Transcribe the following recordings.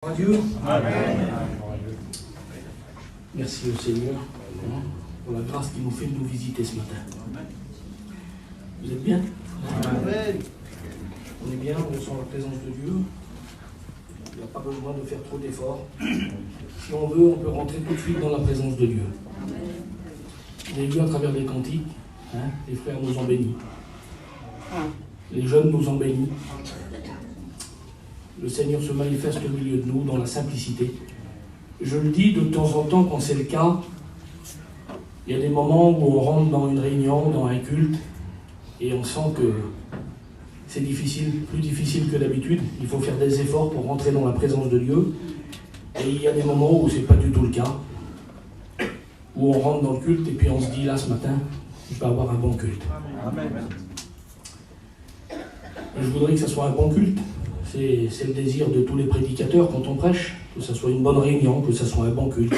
À Dieu. Amen. Merci au Seigneur pour la grâce qu'il nous fait de nous visiter ce matin. Vous êtes bien? Amen. On est bien, on sent la présence de Dieu. Il n'y a pas besoin de faire trop d'efforts. Si on veut, on peut rentrer tout de suite dans la présence de Dieu. Vous avez vu à travers les cantiques, les frères nous ont bénis. Les jeunes nous ont bénis. Le Seigneur se manifeste au milieu de nous dans la simplicité. Je le dis de temps en temps quand c'est le cas, il y a des moments où on rentre dans une réunion, dans un culte, et on sent que c'est difficile, plus difficile que d'habitude. Il faut faire des efforts pour rentrer dans la présence de Dieu. Et il y a des moments où ce n'est pas du tout le cas, où on rentre dans le culte et puis on se dit là ce matin, je vais avoir un bon culte. Amen. Je voudrais que ce soit un bon culte. C'est le désir de tous les prédicateurs quand on prêche, que ce soit une bonne réunion, que ce soit un bon culte.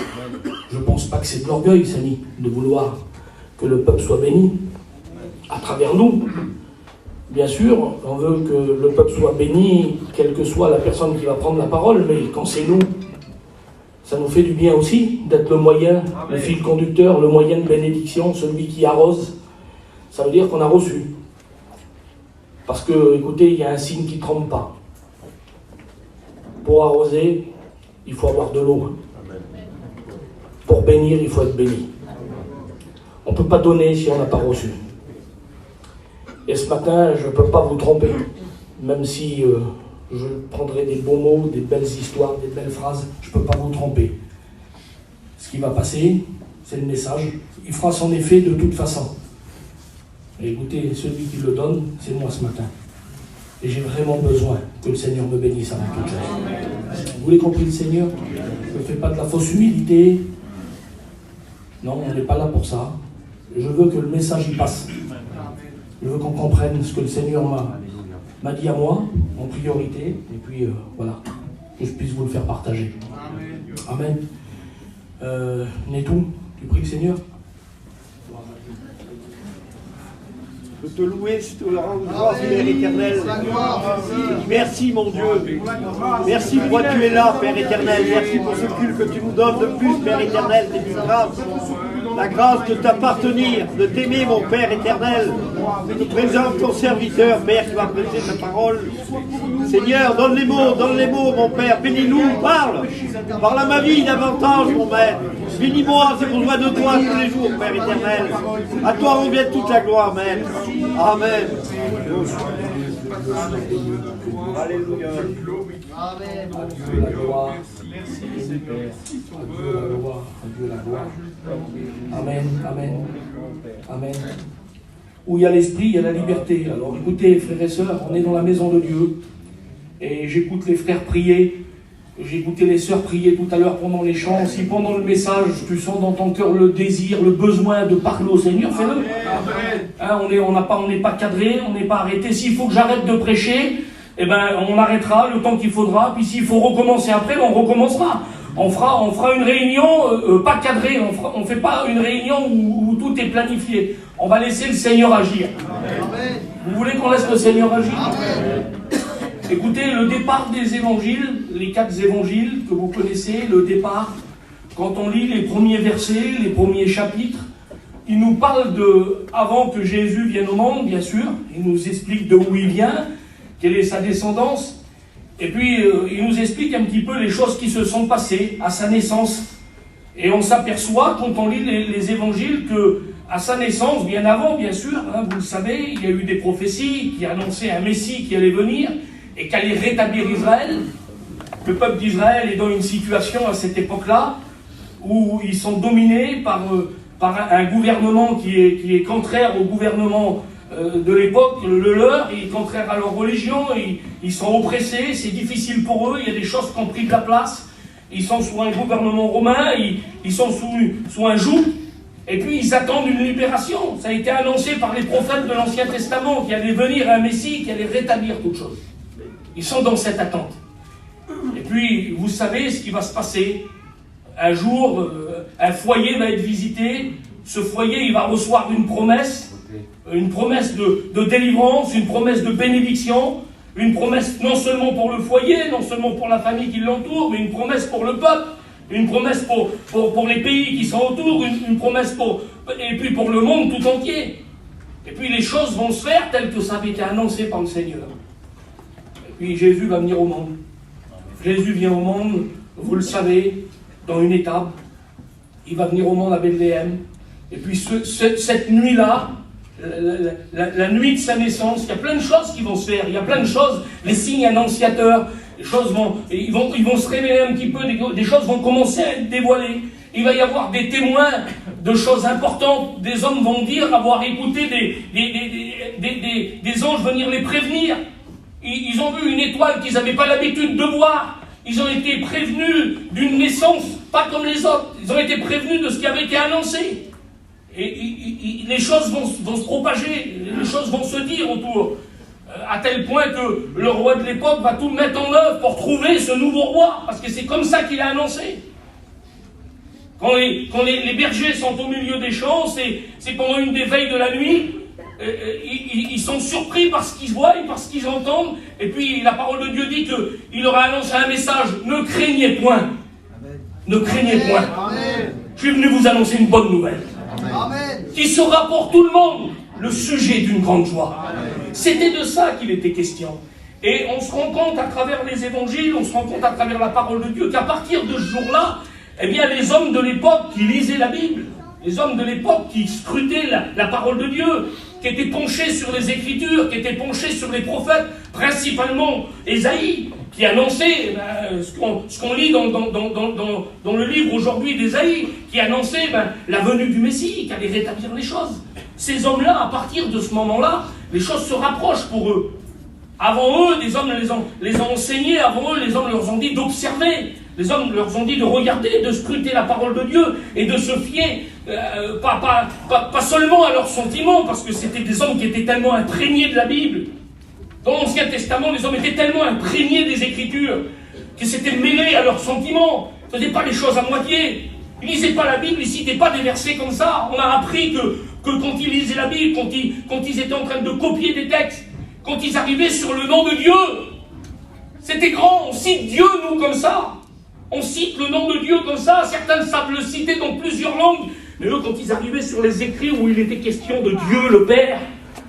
Je ne pense pas que c'est de l'orgueil, Samy, de vouloir que le peuple soit béni à travers nous. Bien sûr, on veut que le peuple soit béni, quelle que soit la personne qui va prendre la parole, mais quand c'est nous, ça nous fait du bien aussi d'être le moyen, le fil conducteur, le moyen de bénédiction, celui qui arrose. Ça veut dire qu'on a reçu. Parce que, écoutez, il y a un signe qui ne trompe pas. Pour arroser, il faut avoir de l'eau. Pour bénir, il faut être béni. On ne peut pas donner si on n'a pas reçu. Et ce matin, je ne peux pas vous tromper. Même si je prendrai des beaux mots, des belles histoires, des belles phrases, je ne peux pas vous tromper. Ce qui va passer, c'est le message. Il fera son effet de toute façon. Et écoutez, celui qui le donne, c'est moi ce matin. Et j'ai vraiment besoin que le Seigneur me bénisse avec toute chose. Vous voulez compris le Seigneur? Je ne fais pas de la fausse humilité. Non, on n'est pas là pour ça. Je veux que le message y passe. Je veux qu'on comprenne ce que le Seigneur m'a dit à moi, en priorité. Et puis, voilà, que je puisse vous le faire partager. Amen. Netou, tu pries le Seigneur? Je te louer, je te rendre grâce, Père éternel. Merci, mon Dieu. Merci pour quoi tu es là, Père éternel. Merci pour ce culte que tu nous donnes de plus, Père éternel. C'est une grâce. La grâce de t'appartenir, de t'aimer, mon Père éternel. Je te présente ton serviteur, Père, qui va prêcher ta parole. Seigneur, donne les mots, mon Père. Bénis-nous, parle. Parle à ma vie davantage, mon Maître. Bénis-moi, j'ai besoin de toi tous les jours, Père éternel. À toi revient toute la gloire, Maître. Amen. Alléluia. Amen. Adieu la gloire. Merci Père. Adieu la gloire. Adieu la gloire. Amen. Amen. Amen. Où il y a l'esprit, il y a la liberté. Alors écoutez, frères et sœurs, on est dans la maison de Dieu. Et j'écoute les frères prier. J'ai écouté les sœurs prier tout à l'heure pendant les chants. Si pendant le message, tu sens dans ton cœur le désir, le besoin de parler au Seigneur, fais-le. On n'est pas cadré, on n'est pas arrêté. S'il faut que j'arrête de prêcher, eh ben, on arrêtera le temps qu'il faudra. Puis s'il faut recommencer après, on recommencera. On fera une réunion pas cadrée. On ne fait pas une réunion où tout est planifié. On va laisser le Seigneur agir. Amen. Vous voulez qu'on laisse le Seigneur agir? Amen. Écoutez, le départ des évangiles, les 4 évangiles que vous connaissez, le départ, quand on lit les premiers versets, les premiers chapitres, il nous parle de, avant que Jésus vienne au monde, bien sûr, il nous explique de où il vient, quelle est sa descendance, et puis il nous explique un petit peu les choses qui se sont passées à sa naissance. Et on s'aperçoit, quand on lit les évangiles, que à sa naissance, bien avant, bien sûr, vous le savez, il y a eu des prophéties qui annonçaient un Messie qui allait venir, et qu'allait rétablir Israël. Le peuple d'Israël est dans une situation à cette époque-là où ils sont dominés par un gouvernement qui est contraire au gouvernement de l'époque, le leur, il est contraire à leur religion, ils sont oppressés, c'est difficile pour eux, il y a des choses qui ont pris de la place, ils sont sous un gouvernement romain, ils sont sous un joug, et puis ils attendent une libération. Ça a été annoncé par les prophètes de l'Ancien Testament, qu'il allait venir un Messie qui allait rétablir toute chose. Ils sont dans cette attente. Et puis, vous savez ce qui va se passer. Un jour, un foyer va être visité. Ce foyer, il va recevoir une promesse de délivrance, une promesse de bénédiction. Une promesse non seulement pour le foyer, non seulement pour la famille qui l'entoure, mais une promesse pour le peuple, une promesse pour les pays qui sont autour, une promesse et puis pour le monde tout entier. Et puis les choses vont se faire telles que ça avait été annoncé par le Seigneur. Et puis Jésus va venir au monde. Jésus vient au monde, vous le savez, dans une étape. Il va venir au monde à Bethléem. Et puis cette nuit-là, la nuit de sa naissance, il y a plein de choses qui vont se faire. Il y a plein de choses, les signes annonciateurs, les choses ils vont se révéler un petit peu, des choses vont commencer à être dévoilées. Il va y avoir des témoins de choses importantes. Des hommes vont dire avoir écouté des anges venir les prévenir. Ils ont vu une étoile qu'ils n'avaient pas l'habitude de voir. Ils ont été prévenus d'une naissance, pas comme les autres. Ils ont été prévenus de ce qui avait été annoncé. Et les choses vont se propager, les choses vont se dire autour. À tel point que le roi de l'époque va tout mettre en œuvre pour trouver ce nouveau roi. Parce que c'est comme ça qu'il a annoncé. Quand les bergers sont au milieu des champs, c'est pendant une des veilles de la nuit. Ils sont surpris par ce qu'ils voient et par ce qu'ils entendent. Et puis la parole de Dieu dit qu'il leur a annoncé un message. Ne craignez point. Amen. Ne craignez point. Amen. Je suis venu vous annoncer une bonne nouvelle. Amen. Qui sera pour tout le monde le sujet d'une grande joie. Amen. C'était de ça qu'il était question. Et on se rend compte à travers les évangiles, on se rend compte à travers la parole de Dieu, qu'à partir de ce jour-là, eh bien les hommes de l'époque qui lisaient la Bible, les hommes de l'époque qui scrutaient la parole de Dieu, qui étaient penchés sur les Écritures, qui étaient penchés sur les prophètes, principalement Ésaïe, qui annonçait ce qu'on lit dans le livre aujourd'hui d'Ésaïe, qui annonçait la venue du Messie, qui allait rétablir les choses. Ces hommes-là, à partir de ce moment-là, les choses se rapprochent pour eux. Avant eux, les hommes les ont enseignés, avant eux, les hommes leur ont dit d'observer. Les hommes leur ont dit de regarder, de scruter la parole de Dieu et de se fier, pas seulement à leurs sentiments, parce que c'était des hommes qui étaient tellement imprégnés de la Bible. Dans l'Ancien Testament, les hommes étaient tellement imprégnés des Écritures qu'ils s'étaient mêlés à leurs sentiments. Ils ne faisaient pas les choses à moitié. Ils ne lisaient pas la Bible, ils ne citaient pas des versets comme ça. On a appris que quand ils lisaient la Bible, quand ils étaient en train de copier des textes, quand ils arrivaient sur le nom de Dieu, c'était grand. On cite Dieu, nous, comme ça. On cite le nom de Dieu comme ça, certains savent le citer dans plusieurs langues, mais eux, quand ils arrivaient sur les écrits où il était question de Dieu, le Père,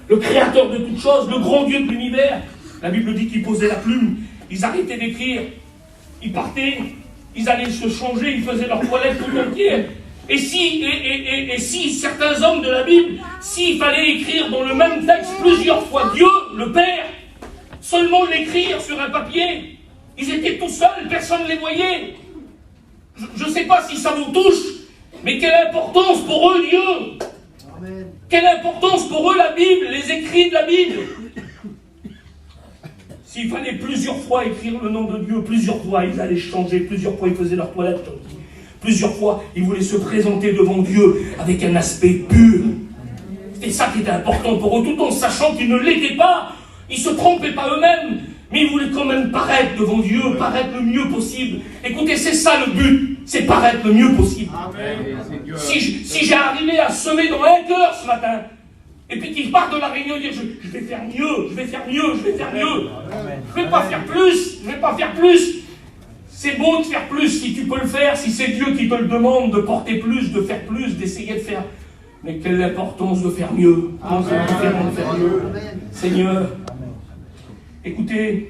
le Créateur de toutes choses, le grand Dieu de l'univers, la Bible dit qu'ils posaient la plume, ils arrêtaient d'écrire, ils partaient, ils allaient se changer, ils faisaient leur toilette tout entière. Et si certains hommes de la Bible, s'il fallait écrire dans le même texte plusieurs fois Dieu, le Père, seulement l'écrire sur un papier, ils étaient tout seuls, personne ne les voyait. Je ne sais pas si ça vous touche, mais quelle importance pour eux Dieu. Amen. Quelle importance pour eux la Bible, les écrits de la Bible. S'il fallait plusieurs fois écrire le nom de Dieu, plusieurs fois ils allaient changer, plusieurs fois ils faisaient leur toilette, plusieurs fois ils voulaient se présenter devant Dieu avec un aspect pur. C'était ça qui était important pour eux, tout en sachant qu'ils ne l'étaient pas, ils ne se trompaient pas eux-mêmes. Mais ils voulaient quand même paraître devant Dieu, paraître le mieux possible. Écoutez, c'est ça le but, c'est paraître le mieux possible. Amen. Si j'ai arrivé à semer dans un cœur ce matin, et puis qu'il part de la réunion et dire je vais faire mieux, je vais faire mieux, je vais faire mieux. Amen. Je ne vais pas faire plus, je ne vais pas faire plus. C'est beau de faire plus si tu peux le faire, si c'est Dieu qui te le demande de porter plus, de faire plus, d'essayer de faire. Mais quelle importance de faire mieux. Comment c'est différent de faire mieux. Seigneur, écoutez,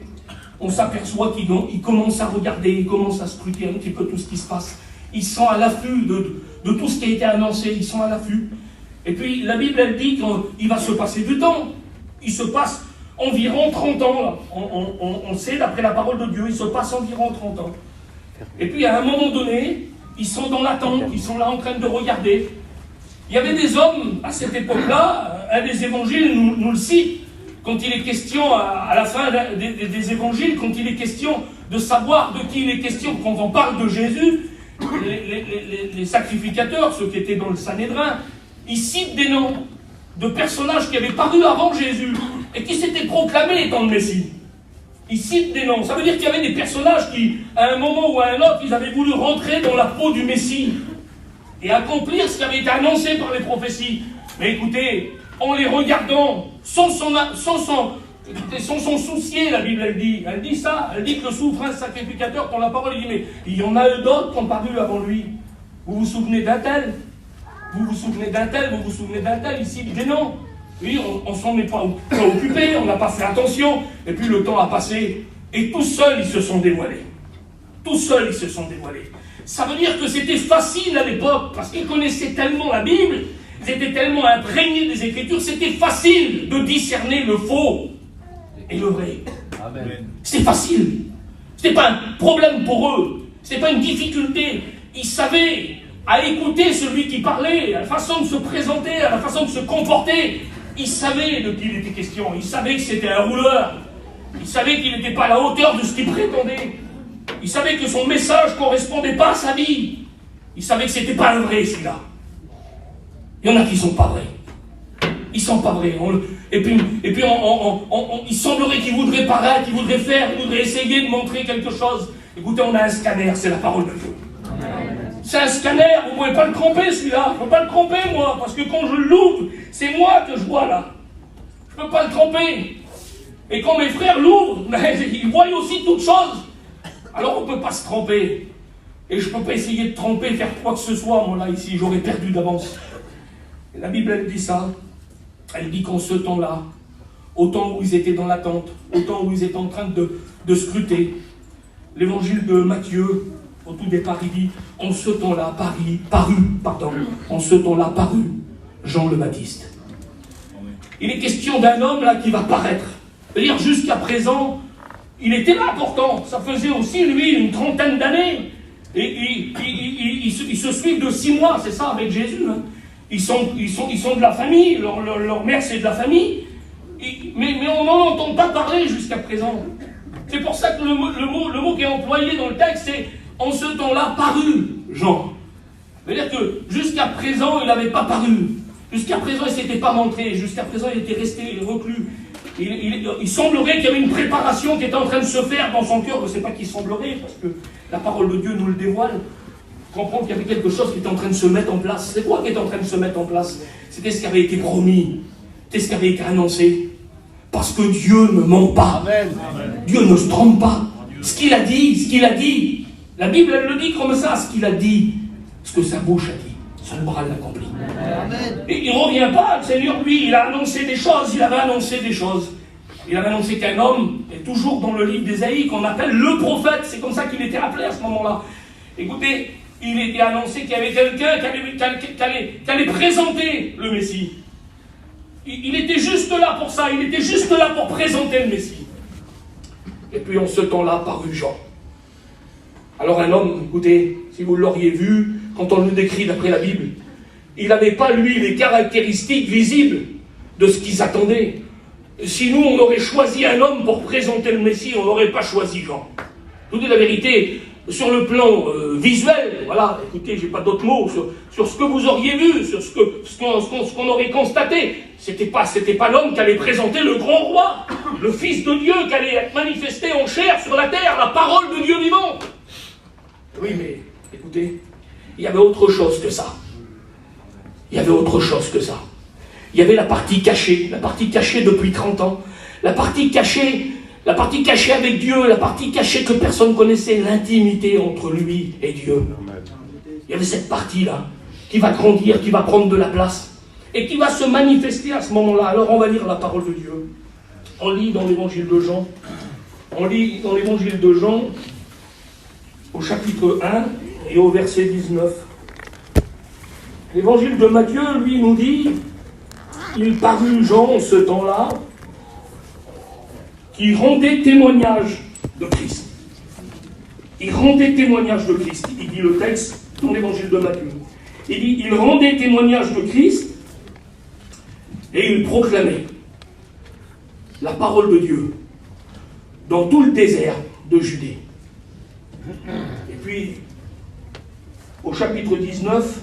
on s'aperçoit qu'ils commencent à regarder, ils commencent à scruter un petit peu tout ce qui se passe. Ils sont à l'affût de tout ce qui a été annoncé, ils sont à l'affût. Et puis la Bible, elle dit qu'il va se passer du temps. Il se passe environ 30 ans. Là. On sait, d'après la parole de Dieu, il se passe environ 30 ans. Et puis à un moment donné, ils sont dans l'attente, ils sont là en train de regarder. Il y avait des hommes, à cette époque-là, un des évangiles nous le cite, quand il est question, à la fin des évangiles, quand il est question de savoir de qui il est question, quand on parle de Jésus, les sacrificateurs, ceux qui étaient dans le Sanhédrin, ils citent des noms de personnages qui avaient paru avant Jésus et qui s'étaient proclamés étant le Messie. Ils citent des noms. Ça veut dire qu'il y avait des personnages qui, à un moment ou à un autre, ils avaient voulu rentrer dans la peau du Messie et accomplir ce qui avait été annoncé par les prophéties. Mais écoutez, en les regardant, sans Sont souciés, la Bible, elle dit. Elle dit ça. Elle dit que le souverain sacrificateur, pour la parole, il dit, mais il y en a d'autres qui ont paru avant lui. Vous vous souvenez d'un tel? Vous vous souvenez d'un tel? Vous vous souvenez d'un tel? Ici, il dit non. Oui, on s'en est pas occupé, on n'a pas fait attention. Et puis le temps a passé. Et tout seuls, ils se sont dévoilés. Tout seuls, ils se sont dévoilés. Ça veut dire que c'était facile à l'époque, parce qu'ils connaissaient tellement la Bible, ils étaient tellement imprégnés des Écritures, c'était facile de discerner le faux et le vrai. Amen. C'était facile. C'était pas un problème pour eux. C'était pas une difficulté. Ils savaient, à écouter celui qui parlait, à la façon de se présenter, à la façon de se comporter. Ils savaient de qui il était question. Ils savaient que c'était un rouleur. Ils savaient qu'il n'était pas à la hauteur de ce qu'il prétendait. Ils savaient que son message ne correspondait pas à sa vie. Ils savaient que ce n'était pas le vrai, celui-là. Il y en a qui ne sont pas vrais. Ils ne sont pas vrais. Et puis il semblerait qu'ils voudraient paraître, qu'ils voudraient faire, qu'ils voudraient essayer de montrer quelque chose. Écoutez, on a un scanner, c'est la parole de Dieu. C'est un scanner, vous ne pouvez pas le tromper, celui-là. Je ne peux pas le tromper, moi, parce que quand je l'ouvre, c'est moi que je vois, là. Je ne peux pas le tromper. Et quand mes frères l'ouvrent, ils voient aussi toutes choses. Alors on ne peut pas se tromper. Et je ne peux pas essayer de tromper, faire quoi que ce soit, moi là, ici, j'aurais perdu d'avance. Et la Bible, elle dit ça. Elle dit qu'en ce temps-là, au temps où ils étaient dans l'attente, au temps où ils étaient en train de scruter, l'évangile de Matthieu, au tout départ, il dit, en ce temps-là, en ce temps-là, parut Jean le Baptiste. Il est question d'un homme là qui va paraître. C'est-à-dire, jusqu'à présent, il était là pourtant, ça faisait aussi, lui, une trentaine d'années. Et ils se suivent de 6 mois, c'est ça, avec Jésus. Hein. Ils sont de la famille, leur mère c'est de la famille. Mais on n'en entend pas parler jusqu'à présent. C'est pour ça que le mot qui est employé dans le texte, c'est « en ce temps-là, parut Jean ». C'est-à-dire que jusqu'à présent, il n'avait pas paru. Jusqu'à présent, il ne s'était pas montré. Jusqu'à présent, il était resté reclus. Il semblerait qu'il y avait une préparation qui était en train de se faire dans son cœur. Je ne sais pas qui semblerait, parce que la parole de Dieu nous le dévoile. Comprendre qu'il y avait quelque chose qui était en train de se mettre en place. C'est quoi qui était en train de se mettre en place? C'était ce qui avait été promis. C'était ce qui avait été annoncé. Parce que Dieu ne ment pas. Amen. Dieu ne se trompe pas. Ce qu'il a dit. La Bible, elle le dit comme ça, ce qu'il a dit. Ce que sa bouche a dit. Son bras l'accomplit. Et il ne revient pas, le Seigneur, lui, il a annoncé des choses, il avait annoncé des choses. Il avait annoncé qu'un homme, et toujours dans le livre d'Ésaïe, qu'on appelle le prophète, c'est comme ça qu'il était appelé à ce moment-là. Écoutez, il était annoncé qu'il y avait quelqu'un qui allait présenter le Messie. Il était juste là pour ça, il était juste là pour présenter le Messie. Et puis en ce temps-là, parut Jean. Alors un homme, écoutez, si vous l'auriez vu, quand on le décrit d'après la Bible, il n'avait pas, lui, les caractéristiques visibles de ce qu'ils attendaient. Si nous, on aurait choisi un homme pour présenter le Messie, on n'aurait pas choisi Jean. Je vous dis la vérité, sur le plan visuel, voilà, écoutez, j'ai pas d'autres mots, sur ce que vous auriez vu, sur ce qu'on aurait constaté, c'était pas l'homme qui allait présenter le grand roi, le Fils de Dieu qui allait être manifesté en chair sur la terre, la parole de Dieu vivant. Oui, mais, écoutez, il y avait autre chose que ça. Il y avait autre chose que ça. Il y avait la partie cachée depuis 30 ans, la partie cachée avec Dieu, la partie cachée que personne ne connaissait, l'intimité entre lui et Dieu. Il y avait cette partie-là qui va grandir, qui va prendre de la place et qui va se manifester à ce moment-là. Alors on va lire la parole de Dieu. On lit dans l'évangile de Jean. On lit dans l'évangile de Jean au chapitre 1 et au verset 19. L'évangile de Matthieu, lui, nous dit, il parut Jean en ce temps-là, qui rendait témoignage de Christ. Il rendait témoignage de Christ. Il dit le texte dans l'évangile de Matthieu. Il dit, il rendait témoignage de Christ et il proclamait la parole de Dieu dans tout le désert de Judée. Et puis, au chapitre 19,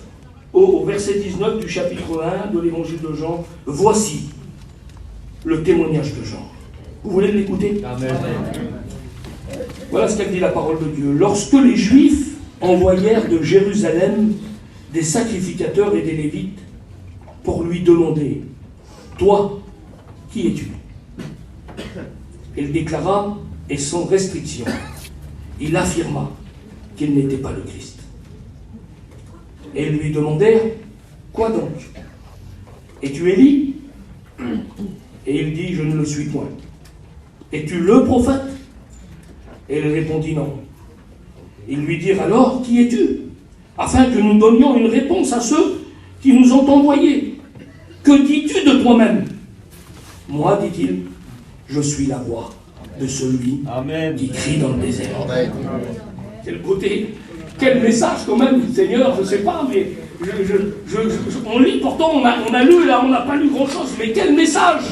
au verset 19 du chapitre 1 de l'évangile de Jean, voici le témoignage de Jean. Vous voulez l'écouter? Amen. Voilà ce qu'elle dit la parole de Dieu. Lorsque les Juifs envoyèrent de Jérusalem des sacrificateurs et des Lévites pour lui demander, toi, qui es-tu? Il déclara, et sans restriction, il affirma qu'il n'était pas le Christ. Et ils lui demandèrent, quoi donc? Es-tu Élie? Et il dit, je ne le suis point. Es-tu le prophète? Et il répondit non. Ils lui dirent alors, qui es-tu? Afin que nous donnions une réponse à ceux qui nous ont envoyés. Que dis-tu de toi-même? Moi, dit-il, je suis la voix de celui qui crie dans le désert. Quelle beauté! Quel message quand même, Seigneur, je ne sais pas, mais on lit, pourtant on a lu, là, on n'a pas lu grand-chose, mais quel message!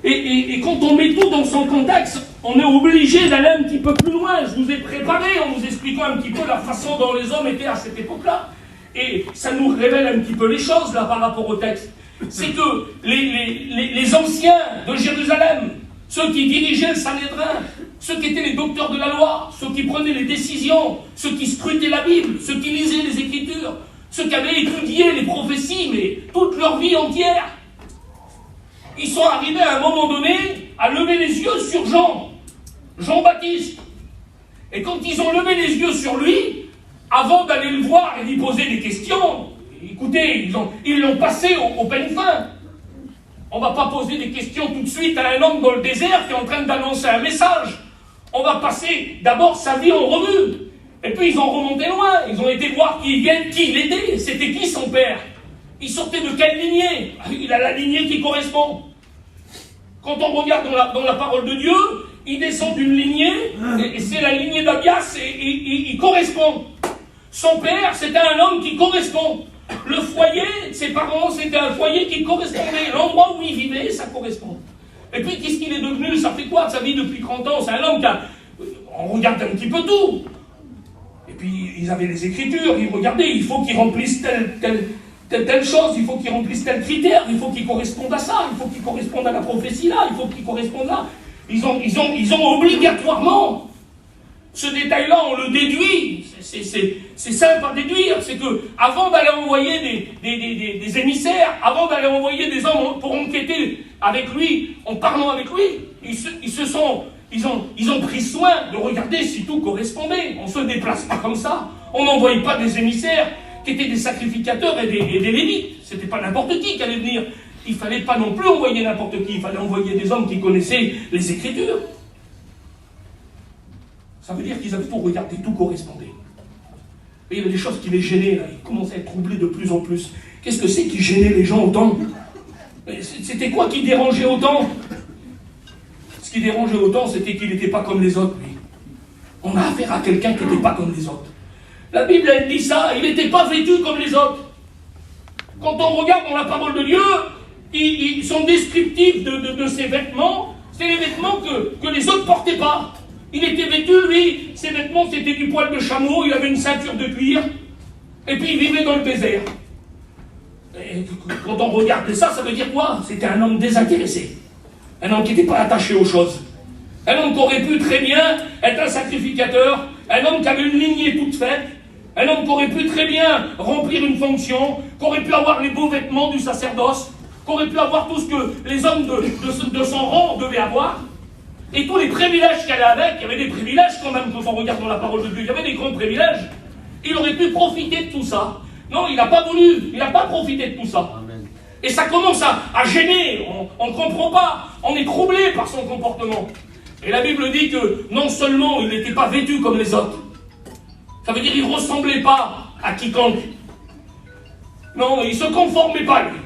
Et quand on met tout dans son contexte, on est obligé d'aller un petit peu plus loin. Je vous ai préparé en vous expliquant un petit peu la façon dont les hommes étaient à cette époque-là. Et ça nous révèle un petit peu les choses, là, par rapport au texte. C'est que les anciens de Jérusalem, ceux qui dirigeaient le Sanhédrin, ceux qui étaient les docteurs de la loi, ceux qui prenaient les décisions, ceux qui scrutaient la Bible, ceux qui lisaient les Écritures, ceux qui avaient étudié les prophéties, mais toute leur vie entière, ils sont arrivés à un moment donné à lever les yeux sur Jean-Baptiste. Et quand ils ont levé les yeux sur lui, avant d'aller le voir et lui poser des questions, écoutez, ils l'ont passé au peigne fin. On ne va pas poser des questions tout de suite à un homme dans le désert qui est en train d'annoncer un message. On va passer d'abord sa vie en revue. Et puis ils ont remonté loin. Ils ont été voir qui il était. C'était qui son père? Il sortait de quelle lignée? Il a la lignée qui correspond. Quand on regarde dans la parole de Dieu, il descend d'une lignée, et c'est la lignée d'Abias, et il correspond. Son père, c'était un homme qui correspond. Le foyer, ses parents, c'était un foyer qui correspondait. L'endroit où il vivait, ça correspond. Et puis, qu'est-ce qu'il est devenu? Ça fait quoi de sa vie depuis 30 ans? C'est un homme qui a... On regarde un petit peu tout. Et puis, ils avaient les Écritures, ils regardaient, il faut qu'ils remplissent telle chose, il faut qu'ils remplissent tel critère, il faut qu'ils correspondent à ça, il faut qu'ils correspondent à la prophétie là, il faut qu'ils correspondent là. Ils ont obligatoirement... Ce détail-là, on le déduit. C'est simple à déduire. C'est que avant d'aller envoyer des émissaires, avant d'aller envoyer des hommes pour enquêter avec lui, en parlant avec lui, ils ont pris soin de regarder si tout correspondait. On ne se déplace pas comme ça. On n'envoyait pas des émissaires qui étaient des sacrificateurs et des lévites. C'était pas n'importe qui allait venir. Il ne fallait pas non plus envoyer n'importe qui. Il fallait envoyer des hommes qui connaissaient les Écritures. Ça veut dire qu'ils avaient tout regardé, tout correspondait. Et il y avait des choses qui les gênaient, là. Ils commençaient à être troublés de plus en plus. Qu'est-ce que c'est qui gênait les gens autant? C'était quoi qui dérangeait autant? Ce qui dérangeait autant, c'était qu'il n'était pas comme les autres, lui. On a affaire à quelqu'un qui n'était pas comme les autres. La Bible, elle dit ça, il n'était pas vêtu comme les autres. Quand on regarde dans la parole de Dieu, ils sont descriptifs de ses vêtements. C'est les vêtements que les autres ne portaient pas. Il était vêtu, lui, ses vêtements c'était du poil de chameau, il avait une ceinture de cuir, et puis il vivait dans le désert. Et quand on regarde ça, ça veut dire quoi? C'était un homme désintéressé, un homme qui n'était pas attaché aux choses, un homme qui aurait pu très bien être un sacrificateur, un homme qui avait une lignée toute faite, un homme qui aurait pu très bien remplir une fonction, qui aurait pu avoir les beaux vêtements du sacerdoce, qui aurait pu avoir tout ce que les hommes de son rang devaient avoir. Et tous les privilèges qu'il y avait avec, il y avait des privilèges quand même, quand on regarde dans la parole de Dieu, il y avait des grands privilèges. Il aurait pu profiter de tout ça. Non, il n'a pas voulu, il n'a pas profité de tout ça. Amen. Et ça commence à gêner, on ne comprend pas, on est troublé par son comportement. Et la Bible dit que non seulement il n'était pas vêtu comme les autres, ça veut dire qu'il ne ressemblait pas à quiconque. Non, il ne se conformait pas, lui.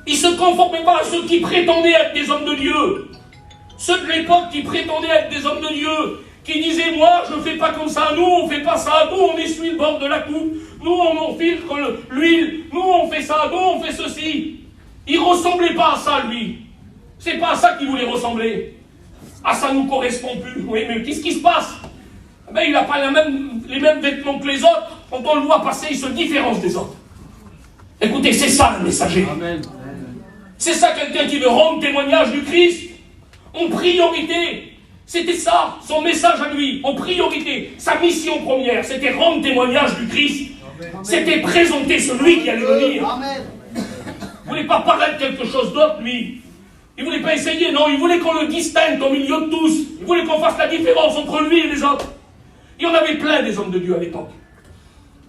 Il ne se conformait pas à ceux qui prétendaient être des hommes de Dieu. Ceux de l'époque qui prétendaient être des hommes de Dieu, qui disaient, moi, je ne fais pas comme ça, nous, on ne fait pas ça, nous, on essuie le bord de la coupe, nous, on filtre l'huile, nous, on fait ça, nous, on fait ceci. Il ne ressemblait pas à ça, lui. C'est pas à ça qu'il voulait ressembler. Ah, ça ne nous correspond plus. Oui, mais qu'est-ce qui se passe? Ben, il n'a pas les mêmes vêtements que les autres. Quand on le voit passer, il se différencie des autres. Écoutez, c'est ça, le messager. Amen. C'est ça, quelqu'un qui veut rendre témoignage du Christ. En priorité, c'était ça, son message à lui, en priorité, sa mission première, c'était rendre témoignage du Christ, c'était présenter celui qui allait venir. Vous ne voulez pas parler de quelque chose d'autre, lui. Il ne voulait pas essayer, non, il voulait qu'on le distingue au milieu de tous. Il voulait qu'on fasse la différence entre lui et les autres. Il y en avait plein des hommes de Dieu à l'époque.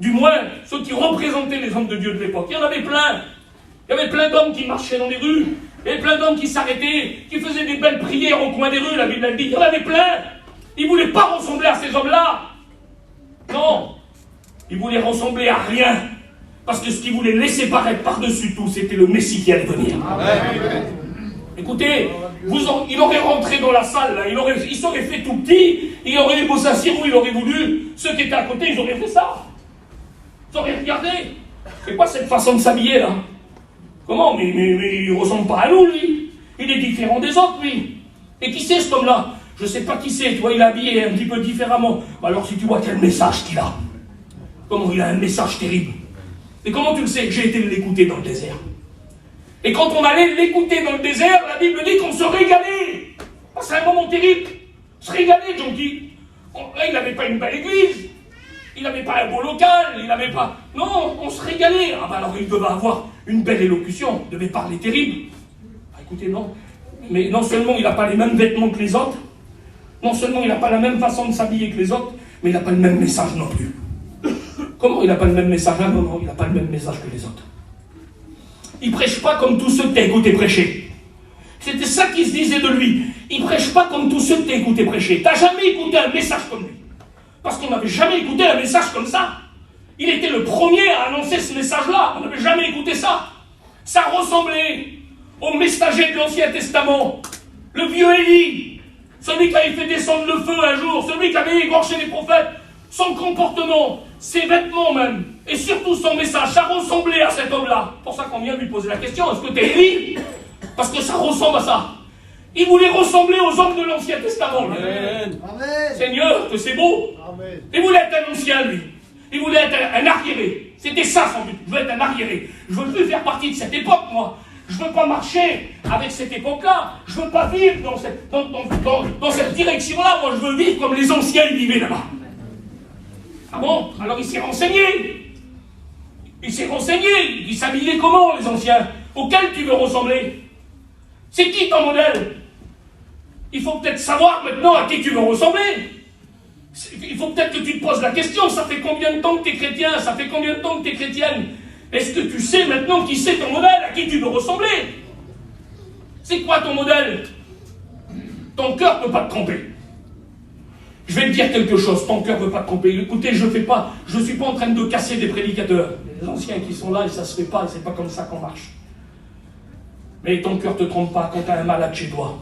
Du moins, ceux qui représentaient les hommes de Dieu de l'époque. Il y en avait plein. Il y avait plein d'hommes qui marchaient dans les rues. Il y avait plein d'hommes qui s'arrêtaient, qui faisaient des belles prières au coin des rues, la Bible a dit. Il y en avait plein. Il ne voulait pas ressembler à ces hommes-là. Non. Il voulait ressembler à rien. Parce que ce qu'il voulait laisser paraître par-dessus tout, c'était le Messie qui allait venir. Amen. Écoutez, il aurait rentré dans la salle, là, il s'aurait fait tout petit, il aurait beau s'asseoir où il aurait voulu. Ceux qui étaient à côté, ils auraient fait ça. Ils auraient regardé. C'est quoi cette façon de s'habiller, là? Comment? Mais il ne ressemble pas à nous, lui. Il est différent des autres, lui. Et qui c'est, cet homme-là? Je ne sais pas qui c'est, tu vois, il est habillé un petit peu différemment. Alors, si tu vois quel message qu'il a. Comment il a un message terrible. Et comment tu le sais? J'ai été l'écouter dans le désert. Et quand on allait l'écouter dans le désert, la Bible dit qu'on se régalait. C'est un moment terrible. Se régaler, j'en dis. Là, il n'avait pas une belle église. Il n'avait pas un beau local. Il n'avait pas... Non, on se régalait. Ah ben alors, il devait avoir une belle élocution. Il devait parler terrible. Ah, écoutez, non. Mais non seulement il n'a pas les mêmes vêtements que les autres, non seulement il n'a pas la même façon de s'habiller que les autres, mais il n'a pas le même message non plus. Comment il n'a pas le même message? Ah, non, il n'a pas le même message que les autres. Il ne prêche pas comme tous ceux que tu as écouté prêcher. C'était ça qui se disait de lui. Il ne prêche pas comme tous ceux que tu as écouté prêcher. Tu n'as jamais écouté un message comme lui. Parce qu'on n'avait jamais écouté un message comme ça. Il était le premier à annoncer ce message-là. On n'avait jamais écouté ça. Ça ressemblait au messager de l'Ancien Testament. Le vieux Élie. Celui qui avait fait descendre le feu un jour. Celui qui avait égorgé les prophètes. Son comportement, ses vêtements même, et surtout son message, ça ressemblait à cet homme-là. C'est pour ça qu'on vient lui poser la question, est-ce que t'es Élie? Parce que ça ressemble à ça. Il voulait ressembler aux hommes de l'Ancien Testament. Amen. Seigneur, que c'est beau. Amen. Il voulait être un ancien, lui. Il voulait être un arriéré. C'était ça son but. Je veux être un arriéré. Je veux plus faire partie de cette époque, moi. Je ne veux pas marcher avec cette époque-là. Je ne veux pas vivre dans cette direction-là. Moi, je veux vivre comme les anciens ils vivaient là-bas. Ah bon? Alors il s'est renseigné. Il s'est renseigné. Il s'habillait comment, les anciens? Auxquels tu veux ressembler? C'est qui ton modèle? Il faut peut-être savoir maintenant à qui tu veux ressembler. Il faut peut-être que tu te poses la question. Ça fait combien de temps que tu es chrétien? Ça fait combien de temps que tu es chrétienne? Est-ce que tu sais maintenant qui c'est ton modèle? À qui tu veux ressembler? C'est quoi ton modèle? Ton cœur ne peut pas te tromper. Je vais te dire quelque chose, ton cœur ne veut pas te tromper. Écoutez, je ne suis pas en train de casser des prédicateurs. Les anciens qui sont là, et ça ne se fait pas, et c'est pas comme ça qu'on marche. Mais ton cœur ne te trompe pas quand tu as un malade chez toi,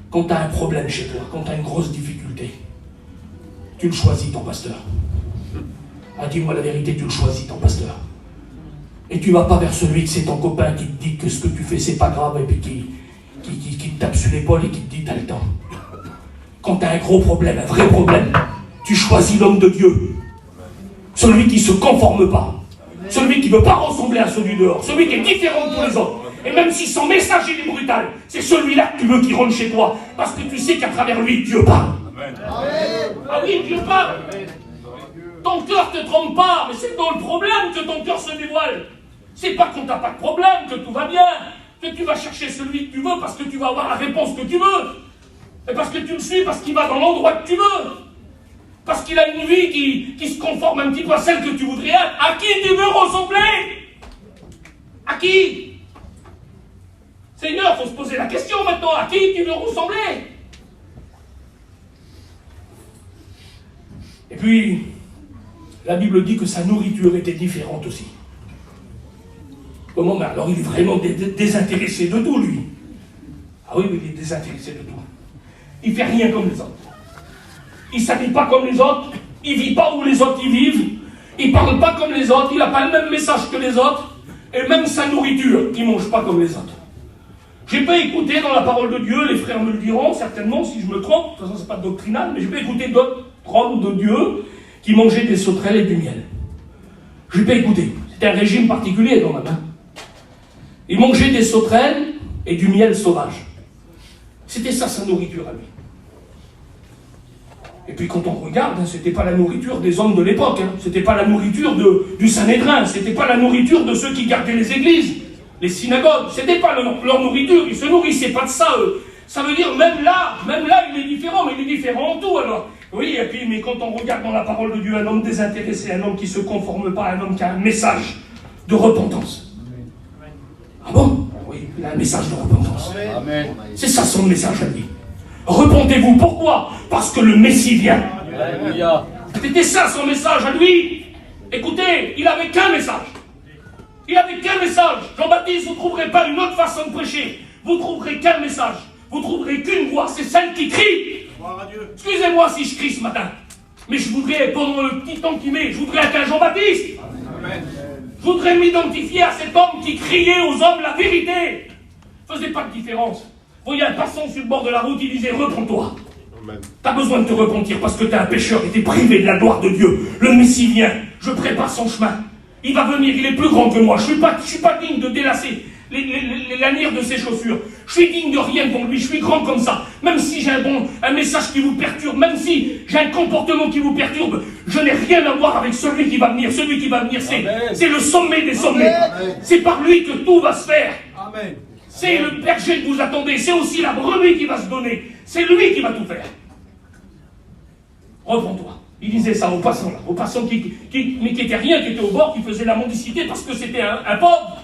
quand tu as un problème chez toi, quand tu as une grosse difficulté. Tu le choisis, ton pasteur. Ah, dis-moi la vérité, tu le choisis, ton pasteur. Et tu ne vas pas vers celui que c'est ton copain qui te dit que ce que tu fais, c'est pas grave, et puis qui te tape sur l'épaule et qui te dit t'as le temps. Quand tu as un gros problème, un vrai problème, tu choisis l'homme de Dieu. Celui qui ne se conforme pas. Celui qui ne veut pas ressembler à celui dehors. Celui qui est différent de tous les autres. Et même si son message il est brutal, c'est celui-là que tu veux qui rentre chez toi. Parce que tu sais qu'à travers lui, Dieu parle. Ah oui, Dieu parle. Ton cœur ne te trompe pas, mais c'est dans le problème que ton cœur se dévoile. C'est pas quand tu n'as pas de problème, que tout va bien, que tu vas chercher celui que tu veux parce que tu vas avoir la réponse que tu veux. Et parce que tu le suis, parce qu'il va dans l'endroit que tu veux. Parce qu'il a une vie qui se conforme un petit peu à celle que tu voudrais être. À qui tu veux ressembler? À qui? Seigneur, il faut se poser la question maintenant. À qui tu veux ressembler? Et puis, la Bible dit que sa nourriture était différente aussi. Comment? Mais alors il est vraiment désintéressé de tout, lui. Ah oui, il est désintéressé de tout. Il ne fait rien comme les autres. Il ne s'habille pas comme les autres. Il ne vit pas où les autres y vivent. Il ne parle pas comme les autres. Il n'a pas le même message que les autres. Et même sa nourriture, il ne mange pas comme les autres. Je n'ai pas écouté dans la parole de Dieu, les frères me le diront certainement si je me trompe. De toute façon, ce n'est pas doctrinal, mais je n'ai pas écouté d'autres hommes de Dieu qui mangeaient des sauterelles et du miel. Je n'ai pas écouté. C'était un régime particulier quand même. Hein. Ils mangeaient des sauterelles et du miel sauvage. C'était ça sa nourriture à lui. Et puis quand on regarde, hein, c'était pas la nourriture des hommes de l'époque, hein, c'était pas la nourriture du Sanhédrin, c'était pas la nourriture de ceux qui gardaient les églises. Les synagogues, c'était pas leur nourriture, ils se nourrissaient pas de ça, eux. Ça veut dire, même là, il est différent, mais il est différent en tout, alors. Oui, et puis, mais quand on regarde dans la parole de Dieu, un homme désintéressé, un homme qui se conforme pas, un homme qui a un message de repentance. Ah bon? Oui, il a un message de repentance. Amen. C'est ça son message à lui. Repentez-vous, pourquoi? Parce que le Messie vient. Alléluia. C'était ça son message à lui. Écoutez, il n'avait qu'un message. Il n'avait qu'un message. Jean-Baptiste, vous ne trouverez pas une autre façon de prêcher. Vous ne trouverez qu'un message. Vous ne trouverez qu'une voix, c'est celle qui crie. Excusez-moi si je crie ce matin. Mais je voudrais, pendant le petit temps qu'il met, je voudrais être un Jean-Baptiste. Je voudrais m'identifier à cet homme qui criait aux hommes la vérité. Faisait pas de différence. Vous voyez un passant sur le bord de la route, il disait, repens-toi. T'as besoin de te repentir parce que t'es un pécheur et t'es privé de la gloire de Dieu. Le Messie vient, je prépare son chemin. Il va venir, il est plus grand que moi. Je suis pas digne de délasser les lanières de ses chaussures. Je suis digne de rien devant lui, je suis grand comme ça. Même si j'ai un message qui vous perturbe, même si j'ai un comportement qui vous perturbe, je n'ai rien à voir avec celui qui va venir. Celui qui va venir, c'est le sommet des sommets. C'est par lui que tout va se faire. Amen. C'est le berger que vous attendez, c'est aussi la brebis qui va se donner. C'est lui qui va tout faire. Reprends-toi. Il disait ça aux passants, là. Aux passants qui n'étaient rien, qui étaient au bord, qui faisaient la mendicité parce que c'était un pauvre.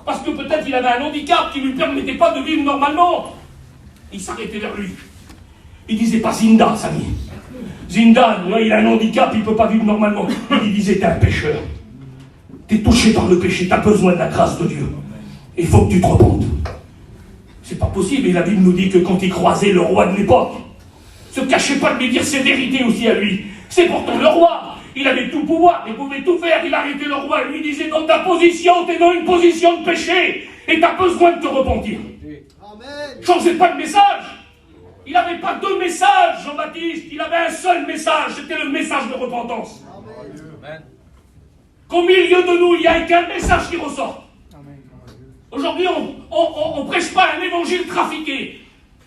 Parce que peut-être il avait un handicap qui ne lui permettait pas de vivre normalement. Il s'arrêtait vers lui. Il disait pas Zinda, Samy. Zinda, ouais, il a un handicap, il ne peut pas vivre normalement. Il disait, t'es un pécheur. T'es touché par le péché, t'as besoin de la grâce de Dieu. Il faut que tu te repentes. C'est pas possible, et la Bible nous dit que quand il croisait le roi de l'époque, se cachait pas de lui dire ses vérités aussi à lui. C'est pourtant le roi. Il avait tout pouvoir, il pouvait tout faire. Il arrêtait le roi et lui disait, dans ta position, t'es dans une position de péché et t'as besoin de te repentir. Amen. Changeait pas de message. Il n'avait pas deux messages, Jean-Baptiste. Il avait un seul message, c'était le message de repentance. Amen. Qu'au milieu de nous, il n'y a qu'un message qui ressort. Aujourd'hui, on ne prêche pas un évangile trafiqué.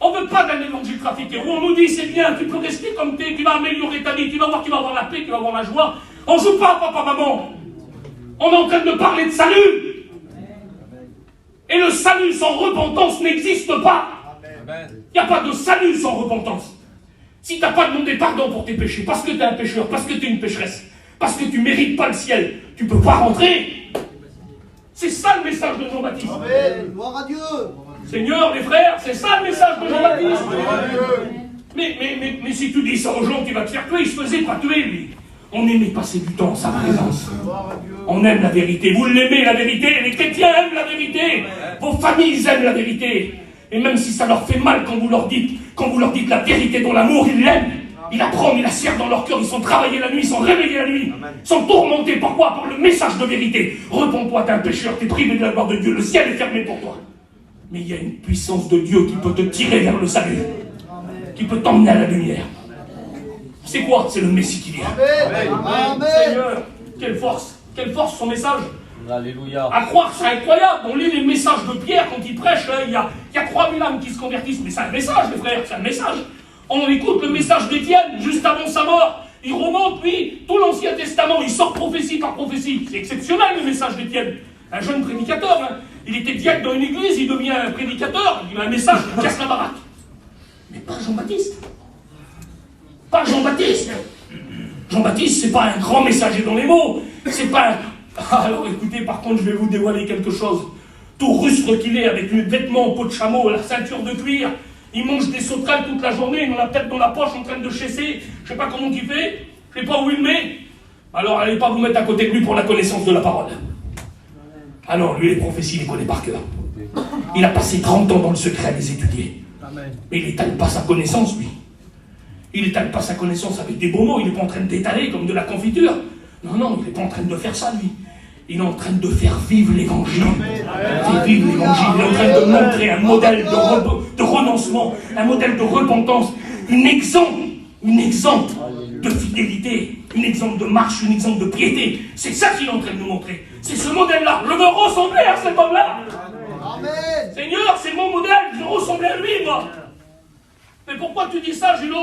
On ne veut pas d'un évangile trafiqué, où on nous dit c'est bien, tu peux rester comme t'es, tu vas améliorer ta vie, tu vas voir, tu vas avoir la paix, tu vas avoir la joie. On ne joue pas, papa, maman. On est en train de parler de salut. Et le salut sans repentance n'existe pas. Il n'y a pas de salut sans repentance. Si tu n'as pas demandé pardon pour tes péchés, parce que tu es un pécheur, parce que tu es une pécheresse, parce que tu ne mérites pas le ciel, tu ne peux pas rentrer. C'est ça le message de Jean-Baptiste. Amen. Gloire à Dieu. Seigneur, les frères, c'est ça le message de Jean-Baptiste. Mais si tu dis ça aux gens, tu vas te faire tuer. Il se faisait pas tuer, lui. On aimait passer du temps en sa présence. On aime la vérité. Vous l'aimez, la vérité. Les chrétiens aiment la vérité. Vos familles aiment la vérité. Et même si ça leur fait mal quand vous leur dites la vérité dans l'amour, ils l'aiment. Ils la prennent, ils la servent dans leur cœur. Ils sont travaillés la nuit, ils sont réveillés la nuit. Ils sont tourmentés. Pourquoi? Par le message de vérité. Repends-toi, t'es un pécheur, t'es privé de la gloire de Dieu. Le ciel est fermé pour toi. Mais il y a une puissance de Dieu qui peut te tirer vers le salut, qui peut t'emmener à la lumière. C'est quoi? C'est le Messie qui vient. Amen. Seigneur, quelle force son message. Alléluia. À croire, c'est incroyable. On lit les messages de Pierre quand il prêche, là, il y a 3000 âmes qui se convertissent. Mais c'est un message, les frères, c'est un message. On écoute le message d'Étienne juste avant sa mort. Il remonte, lui, tout l'Ancien Testament, il sort prophétie par prophétie. C'est exceptionnel le message d'Étienne. Un jeune prédicateur, hein. Il était diacre dans une église, il devient un prédicateur, il a un message qui casse la baraque. Mais pas Jean-Baptiste. Pas Jean-Baptiste. Jean-Baptiste, c'est pas un grand messager dans les mots. C'est pas un... Alors écoutez, par contre, je vais vous dévoiler quelque chose. Tout rustre qu'il est, avec un vêtement en peau de chameau, la ceinture de cuir, il mange des sauterelles toute la journée, il en a peut-être dans la poche en train de chasser, je sais pas comment il fait, je sais pas où il le met. Alors allez pas vous mettre à côté de lui pour la connaissance de la parole. Ah non, lui, les prophéties, il les connaît par cœur. Il a passé 30 ans dans le secret à les étudier. Mais il n'étale pas sa connaissance, lui. Il n'étale pas sa connaissance avec des beaux mots. Il n'est pas en train d'étaler comme de la confiture. Non, il n'est pas en train de faire ça, lui. Il est en train de faire vivre l'évangile. Faire vivre l'évangile. Il est en train de montrer un modèle de renoncement, un modèle de repentance, une exemple de fidélité, une exemple de marche, une exemple de piété. C'est ça qu'il est en train de nous montrer. C'est ce modèle-là. Je veux ressembler à cet homme-là. Amen. Seigneur, c'est mon modèle. Je veux ressembler à lui, moi. Mais pourquoi tu dis ça, Julo?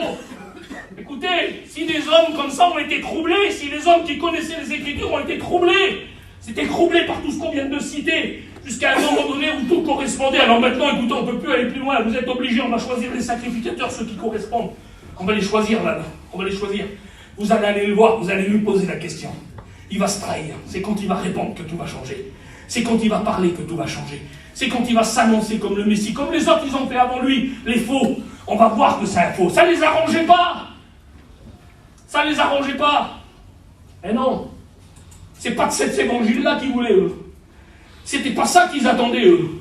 Écoutez, si des hommes comme ça ont été troublés, si les hommes qui connaissaient les Écritures ont été troublés, c'était troublé par tout ce qu'on vient de citer, Jusqu'à un moment donné où tout correspondait. Alors maintenant, écoutez, on ne peut plus aller plus loin. Vous êtes obligés, on va choisir les sacrificateurs, ceux qui correspondent. On va les choisir là. On va les choisir. Vous allez aller le voir, vous allez lui poser la question. Il va se trahir. C'est quand il va répondre que tout va changer. C'est quand il va parler que tout va changer. C'est quand il va s'annoncer comme le Messie, comme les autres ils ont fait avant lui, les faux. On va voir que c'est un faux. Ça ne les arrangeait pas. Ça ne les arrangeait pas. Mais non. C'est pas de cet évangile-là qu'ils voulaient, eux. C'était pas ça qu'ils attendaient, eux.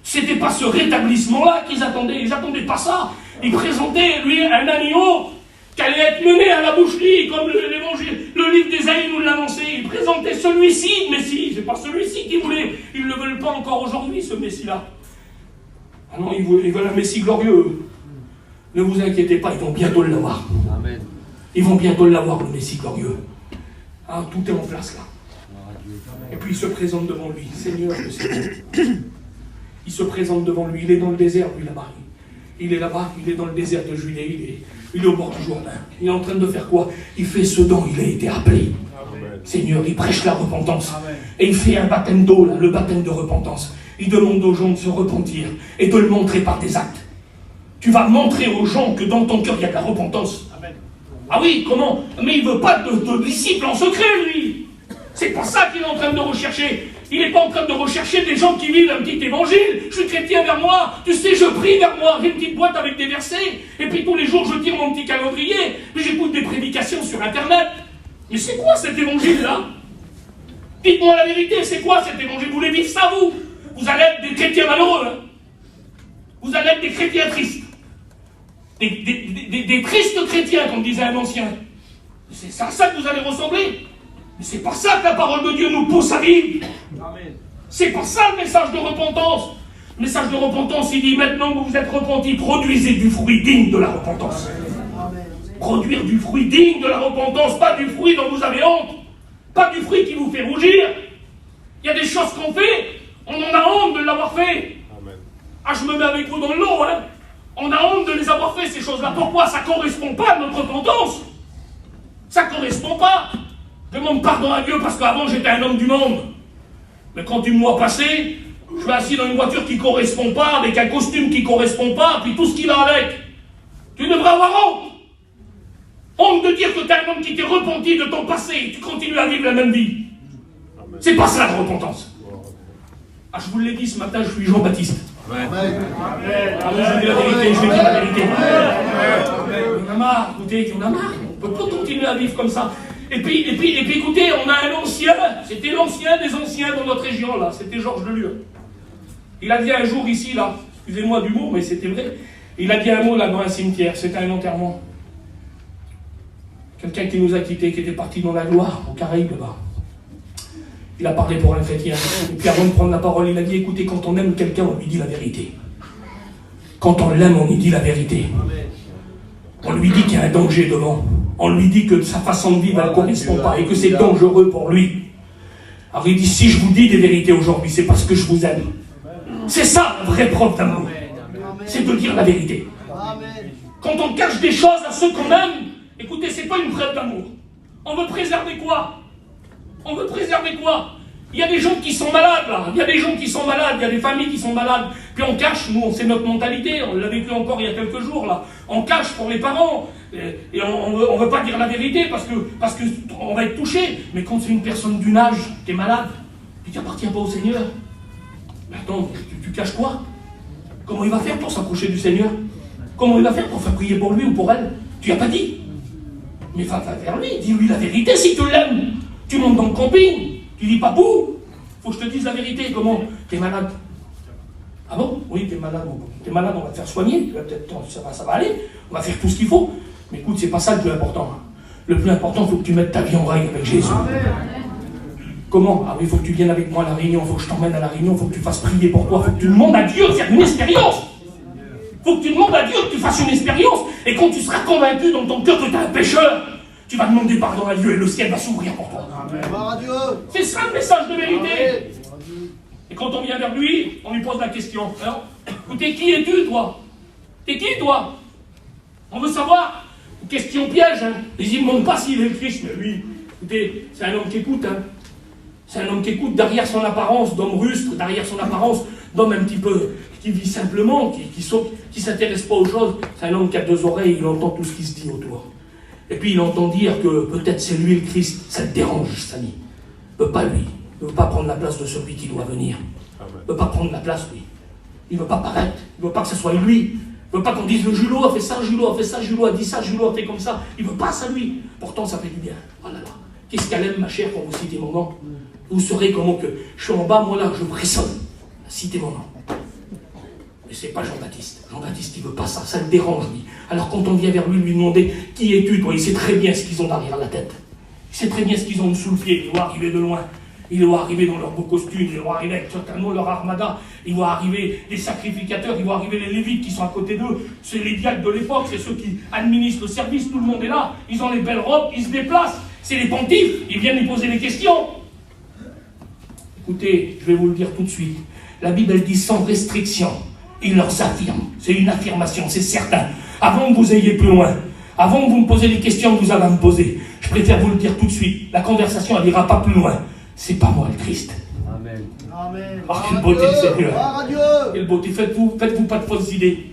C'était pas ce rétablissement-là qu'ils attendaient. Ils attendaient pas ça. Ils présentaient, lui, un agneau qui allait être mené à la boucherie, comme l'évangile, le livre d'Ésaïe nous l'annonçait. Ils présentaient celui-ci, le Messie. C'est pas celui-ci qu'ils voulaient. Ils ne le veulent pas encore aujourd'hui, ce Messie-là. Ah non, ils veulent un Messie glorieux, eux. Ne vous inquiétez pas, ils vont bientôt l'avoir. Amen. Ils vont bientôt l'avoir, le Messie glorieux. Ah, tout est en place là. Et puis il se présente devant lui, Seigneur le Seigneur. Il se présente devant lui, il est dans le désert, lui là-bas. Il est là-bas, il est dans le désert de Judée, il est au bord du Jourdain. Il est en train de faire quoi? Il fait ce dont il a été appelé. Amen. Seigneur, il prêche la repentance. Amen. Et il fait un baptême d'eau, là, le baptême de repentance. Il demande aux gens de se repentir et de le montrer par des actes. Tu vas montrer aux gens que dans ton cœur, il y a de la repentance. Amen. Ah oui, comment? Mais il ne veut pas de disciples en secret, lui. C'est pas ça qu'il est en train de rechercher. Il n'est pas en train de rechercher des gens qui vivent un petit évangile. Je suis chrétien vers moi. Tu sais, je prie vers moi. J'ai une petite boîte avec des versets. Et puis tous les jours, je tire mon petit calendrier. Puis j'écoute des prédications sur Internet. Mais c'est quoi cet évangile-là? Dites-moi la vérité, c'est quoi cet évangile? Vous voulez vivre ça, vous? Vous allez être des chrétiens malheureux. Hein? Vous allez être des chrétiens tristes. Des tristes chrétiens, comme disait un ancien. C'est à ça que vous allez ressembler. Mais c'est pas ça que la parole de Dieu nous pousse à vivre. Amen. C'est pas ça le message de repentance. Le message de repentance, il dit maintenant que vous vous êtes repentis, produisez du fruit digne de la repentance. Amen. Produire du fruit digne de la repentance, pas du fruit dont vous avez honte. Pas du fruit qui vous fait rougir. Il y a des choses qu'on fait, on en a honte de l'avoir fait. Amen. Ah, je me mets avec vous dans le lot, hein. On a honte de les avoir fait, ces choses-là. Pourquoi? Ça ne correspond pas à notre repentance. Ça ne correspond pas. Je demande pardon à Dieu parce qu'avant j'étais un homme du monde. Mais quand une mois passé, je suis assis dans une voiture qui ne correspond pas, avec un costume qui ne correspond pas, puis tout ce qui va avec. Tu devrais avoir honte. Honte de dire que tu es un homme qui t'est repenti de ton passé et tu continues à vivre la même vie. C'est pas ça la repentance. Ah, je vous l'ai dit ce matin, je suis Jean-Baptiste. Amen. Ah, je vous dis la vérité, je vais dire la vérité. On a marre, écoutez, on a marre. On ne peut pas continuer à vivre comme ça. Et puis, écoutez, on a un ancien, c'était l'ancien des anciens dans notre région, là, c'était Georges Delure. Il a dit un jour ici, là, excusez-moi du mot, mais c'était vrai, il a dit un mot là dans un cimetière, c'était un enterrement. Quelqu'un qui nous a quittés, qui était parti dans la gloire, au Caraïbes, là-bas. Il a parlé pour un chrétien. Et puis avant de prendre la parole, il a dit, écoutez, quand on aime quelqu'un, on lui dit la vérité. Quand on l'aime, on lui dit la vérité. On lui dit qu'il y a un danger devant. On lui dit que sa façon de vivre ne correspond pas et que c'est dangereux pour lui. Alors il dit, si je vous dis des vérités aujourd'hui, c'est parce que je vous aime. C'est ça la vraie preuve d'amour. C'est de dire la vérité. Quand on cache des choses à ceux qu'on aime, écoutez, c'est pas une preuve d'amour. On veut préserver quoi? On veut préserver quoi? Il y a des gens qui sont malades là, il y a des gens qui sont malades, il y a des familles qui sont malades. Puis on cache, nous, c'est notre mentalité, on l'a vécu encore il y a quelques jours là. On cache pour les parents, et on veut pas dire la vérité parce que on va être touché. Mais quand c'est une personne d'une âge qui est malade, puis qui appartient pas au Seigneur, mais attends, tu caches quoi? Comment il va faire pour s'approcher du Seigneur? Comment il va faire pour faire prier pour lui ou pour elle? Tu lui as pas dit. Mais va vers lui, dis-lui la vérité si tu l'aimes. Tu montes dans le camping, tu dis papou, faut que je te dise la vérité, comment? T'es malade. Ah bon? Oui, t'es malade, on va te faire soigner, ça va aller, on va faire tout ce qu'il faut. Mais écoute, c'est pas ça le plus important. Le plus important, il faut que tu mettes ta vie en règle avec Jésus. Comment? Ah oui, il faut que tu viennes avec moi à la réunion, il faut que je t'emmène à la réunion, il faut que tu fasses prier pour toi, il faut que tu demandes à Dieu de faire une expérience. Il faut que tu demandes à Dieu que tu fasses une expérience. Et quand tu seras convaincu dans ton cœur que tu es un pécheur, tu vas demander pardon à Dieu et le ciel va s'ouvrir pour toi. C'est ça le message de vérité. Et quand on vient vers lui, on lui pose la question. Alors, écoutez, qui es-tu, toi? T'es qui, toi? On veut savoir. Question piège, hein. Ils ne demandent pas s'il est le Christ, mais lui, écoutez, c'est un homme qui écoute, hein. C'est un homme qui écoute derrière son apparence d'homme rustre, derrière son apparence d'homme un petit peu, qui vit simplement, qui s'intéresse pas aux choses. C'est un homme qui a deux oreilles, il entend tout ce qui se dit autour. Et puis il entend dire que peut-être c'est lui le Christ. Ça te dérange, Samy. Il ne veut pas lui. Il ne veut pas prendre la place de celui qui doit venir. Il ne veut pas prendre la place, lui. Il ne veut pas paraître. Il ne veut pas que ce soit lui. Il ne veut pas qu'on dise le Julot a fait ça, Julot a fait ça, Julot a dit ça, Julot a fait comme ça. Il ne veut pas ça, lui. Pourtant, ça fait du bien. Oh là là. Qu'est-ce qu'elle aime, ma chère, quand vous citez mon nom? Vous saurez comment que je suis en bas, moi là, je frissonne. Citez mon nom. Mais c'est pas Jean-Baptiste. Jean-Baptiste, il veut pas ça. Ça le dérange, lui. Alors quand on vient vers lui demander qui es-tu, toi, il sait très bien ce qu'ils ont derrière la tête. Il sait très bien ce qu'ils ont sous le pied. Il doit arriver de loin. Ils vont arriver dans leurs beaux costumes, ils vont arriver avec certainement leur armada, ils vont arriver les sacrificateurs, ils vont arriver les lévites qui sont à côté d'eux, c'est les diacres de l'époque, c'est ceux qui administrent le service, tout le monde est là, ils ont les belles robes, ils se déplacent, c'est les pontifes, ils viennent lui poser des questions. Écoutez, je vais vous le dire tout de suite, la Bible elle dit sans restriction, il leur affirme, c'est une affirmation, c'est certain, avant que vous ayez plus loin, avant que vous me posiez les questions que vous avez à me poser, je préfère vous le dire tout de suite, la conversation elle n'ira pas plus loin. C'est pas moi le Christ. Amen. Amen. Oh, quelle beauté le Seigneur. Gloire à Dieu. Quelle beauté. Faites-vous pas de fausses idées.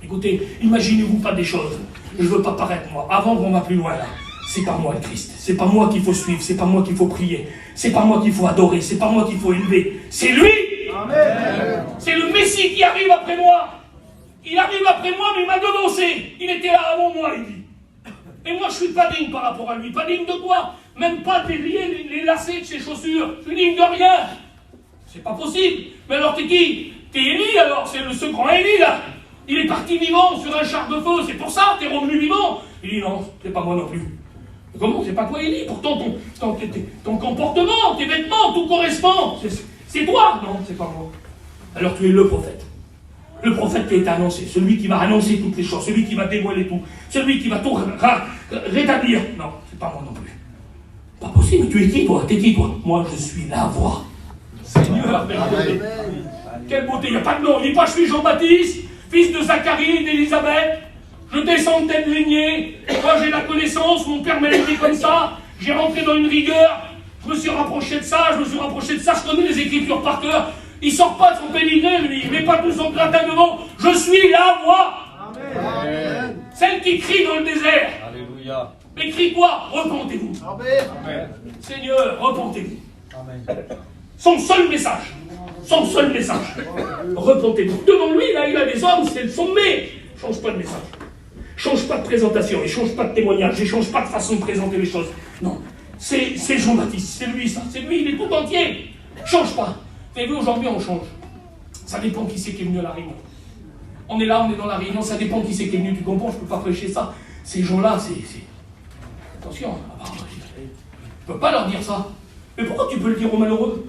Écoutez, imaginez-vous pas des choses. Je ne veux pas paraître, moi. Avant qu'on va plus loin, là. C'est pas moi le Christ. C'est pas moi qu'il faut suivre. C'est pas moi qu'il faut prier. C'est pas moi qu'il faut adorer. C'est pas moi qu'il faut élever. C'est lui. Amen. C'est le Messie qui arrive après moi. Il arrive après moi, mais il m'a devancé. Il était là avant moi, il dit. Et moi, je suis pas digne par rapport à lui. Pas digne de quoi? Même pas délier les lacets de ses chaussures. Je suis digne de rien. C'est pas possible. Mais alors t'es qui? T'es Élie alors? C'est ce grand Élie là. Il est parti vivant sur un char de feu. C'est pour ça t'es revenu vivant. Il dit non, c'est pas moi non plus. Mais comment? C'est pas toi Élie? Pourtant ton comportement, tes vêtements, tout correspond. C'est toi? Non, c'est pas moi. Alors tu es le prophète. Le prophète qui a été annoncé. Celui qui va annoncer toutes les choses. Celui qui va dévoiler tout. Celui qui va tout rétablir. Non, c'est pas moi non plus. Pas possible, mais tu es qui toi? T'es qui toi? Moi je suis la voix. Seigneur, quelle beauté, il n'y a pas de nom, il dit pas je suis Jean-Baptiste, fils de Zacharie et d'Élisabeth, je descends de telle lignée, moi j'ai la connaissance, mon père m'a élevé comme ça, j'ai rentré dans une rigueur, je me suis rapproché de ça, je connais les Écritures par cœur, il sort pas de son pédigré lui, il met pas tout son gratin devant, je suis la voix. Amen. Celle qui crie dans le désert. Alléluia. Mais crie quoi? Repentez-vous. Amen. Seigneur, repentez-vous. Amen. Son seul message. Repentez-vous. Devant lui, là, il a des hommes, c'est le sommet. Change pas de message. Change pas de présentation, il change pas de témoignage, il change pas de façon de présenter les choses. Non. C'est Jean-Baptiste, c'est lui ça. C'est lui, il est tout entier. Change pas. Vous avez vu, aujourd'hui, on change. Ça dépend qui c'est qui est venu à la réunion. On est là, on est dans la réunion, ça dépend qui c'est qui est venu, tu comprends, je peux pas prêcher ça. Ces gens-là, c'est... Attention, je peux pas leur dire ça. Mais pourquoi tu peux le dire aux malheureux?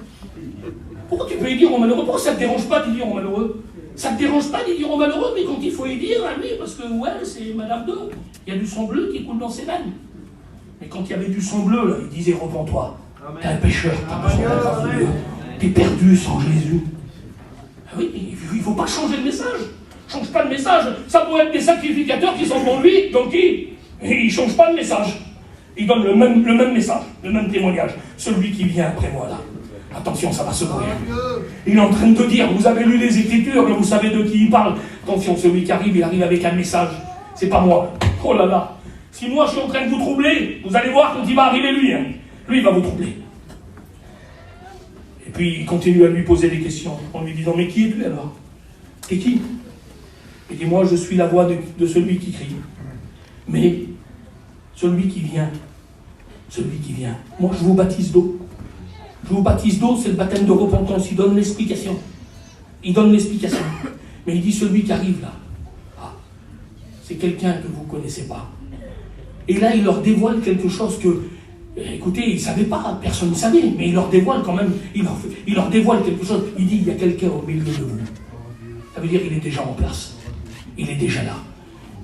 Pourquoi tu peux y dire aux malheureux? Pourquoi ça ne te dérange pas d'y dire aux malheureux? Ça ne te dérange pas d'y dire aux malheureux, mais quand il faut y dire, ah oui, parce que ouais, c'est Madame II, il y a du sang bleu qui coule dans ses veines. Mais quand il y avait du sang bleu, là, il disait repens-toi. T'es un pécheur, t'as besoin d'être aveugle. T'es perdu sans Jésus. Ah oui, il ne faut pas changer de message. Change pas de message. Ça pourrait être des sacrificateurs qui sont pour lui, donc et il ne change pas de message. Il donne le même message, le même témoignage. Celui qui vient après moi là. Attention, ça va se brûler. Il est en train de te dire, vous avez lu les Écritures, mais vous savez de qui il parle. Attention, celui qui arrive, il arrive avec un message. C'est pas moi. Oh là là. Si moi je suis en train de vous troubler, vous allez voir quand il va arriver lui. Hein. Lui, il va vous troubler. Et puis, il continue à lui poser des questions, en lui disant, mais qui es-tu alors? T'es qui? Il dit, moi, je suis la voix de celui qui crie. Mais, celui qui vient, moi, je vous baptise d'eau. Je vous baptise d'eau, c'est le baptême de repentance. Il donne l'explication. Mais il dit, celui qui arrive là, c'est quelqu'un que vous ne connaissez pas. Et là, il leur dévoile quelque chose que, écoutez, ils ne savaient pas, personne ne savait, mais il leur dévoile quand même, il leur dévoile quelque chose. Il dit, il y a quelqu'un au milieu de vous. Ça veut dire qu'il est déjà en place. Il est déjà là.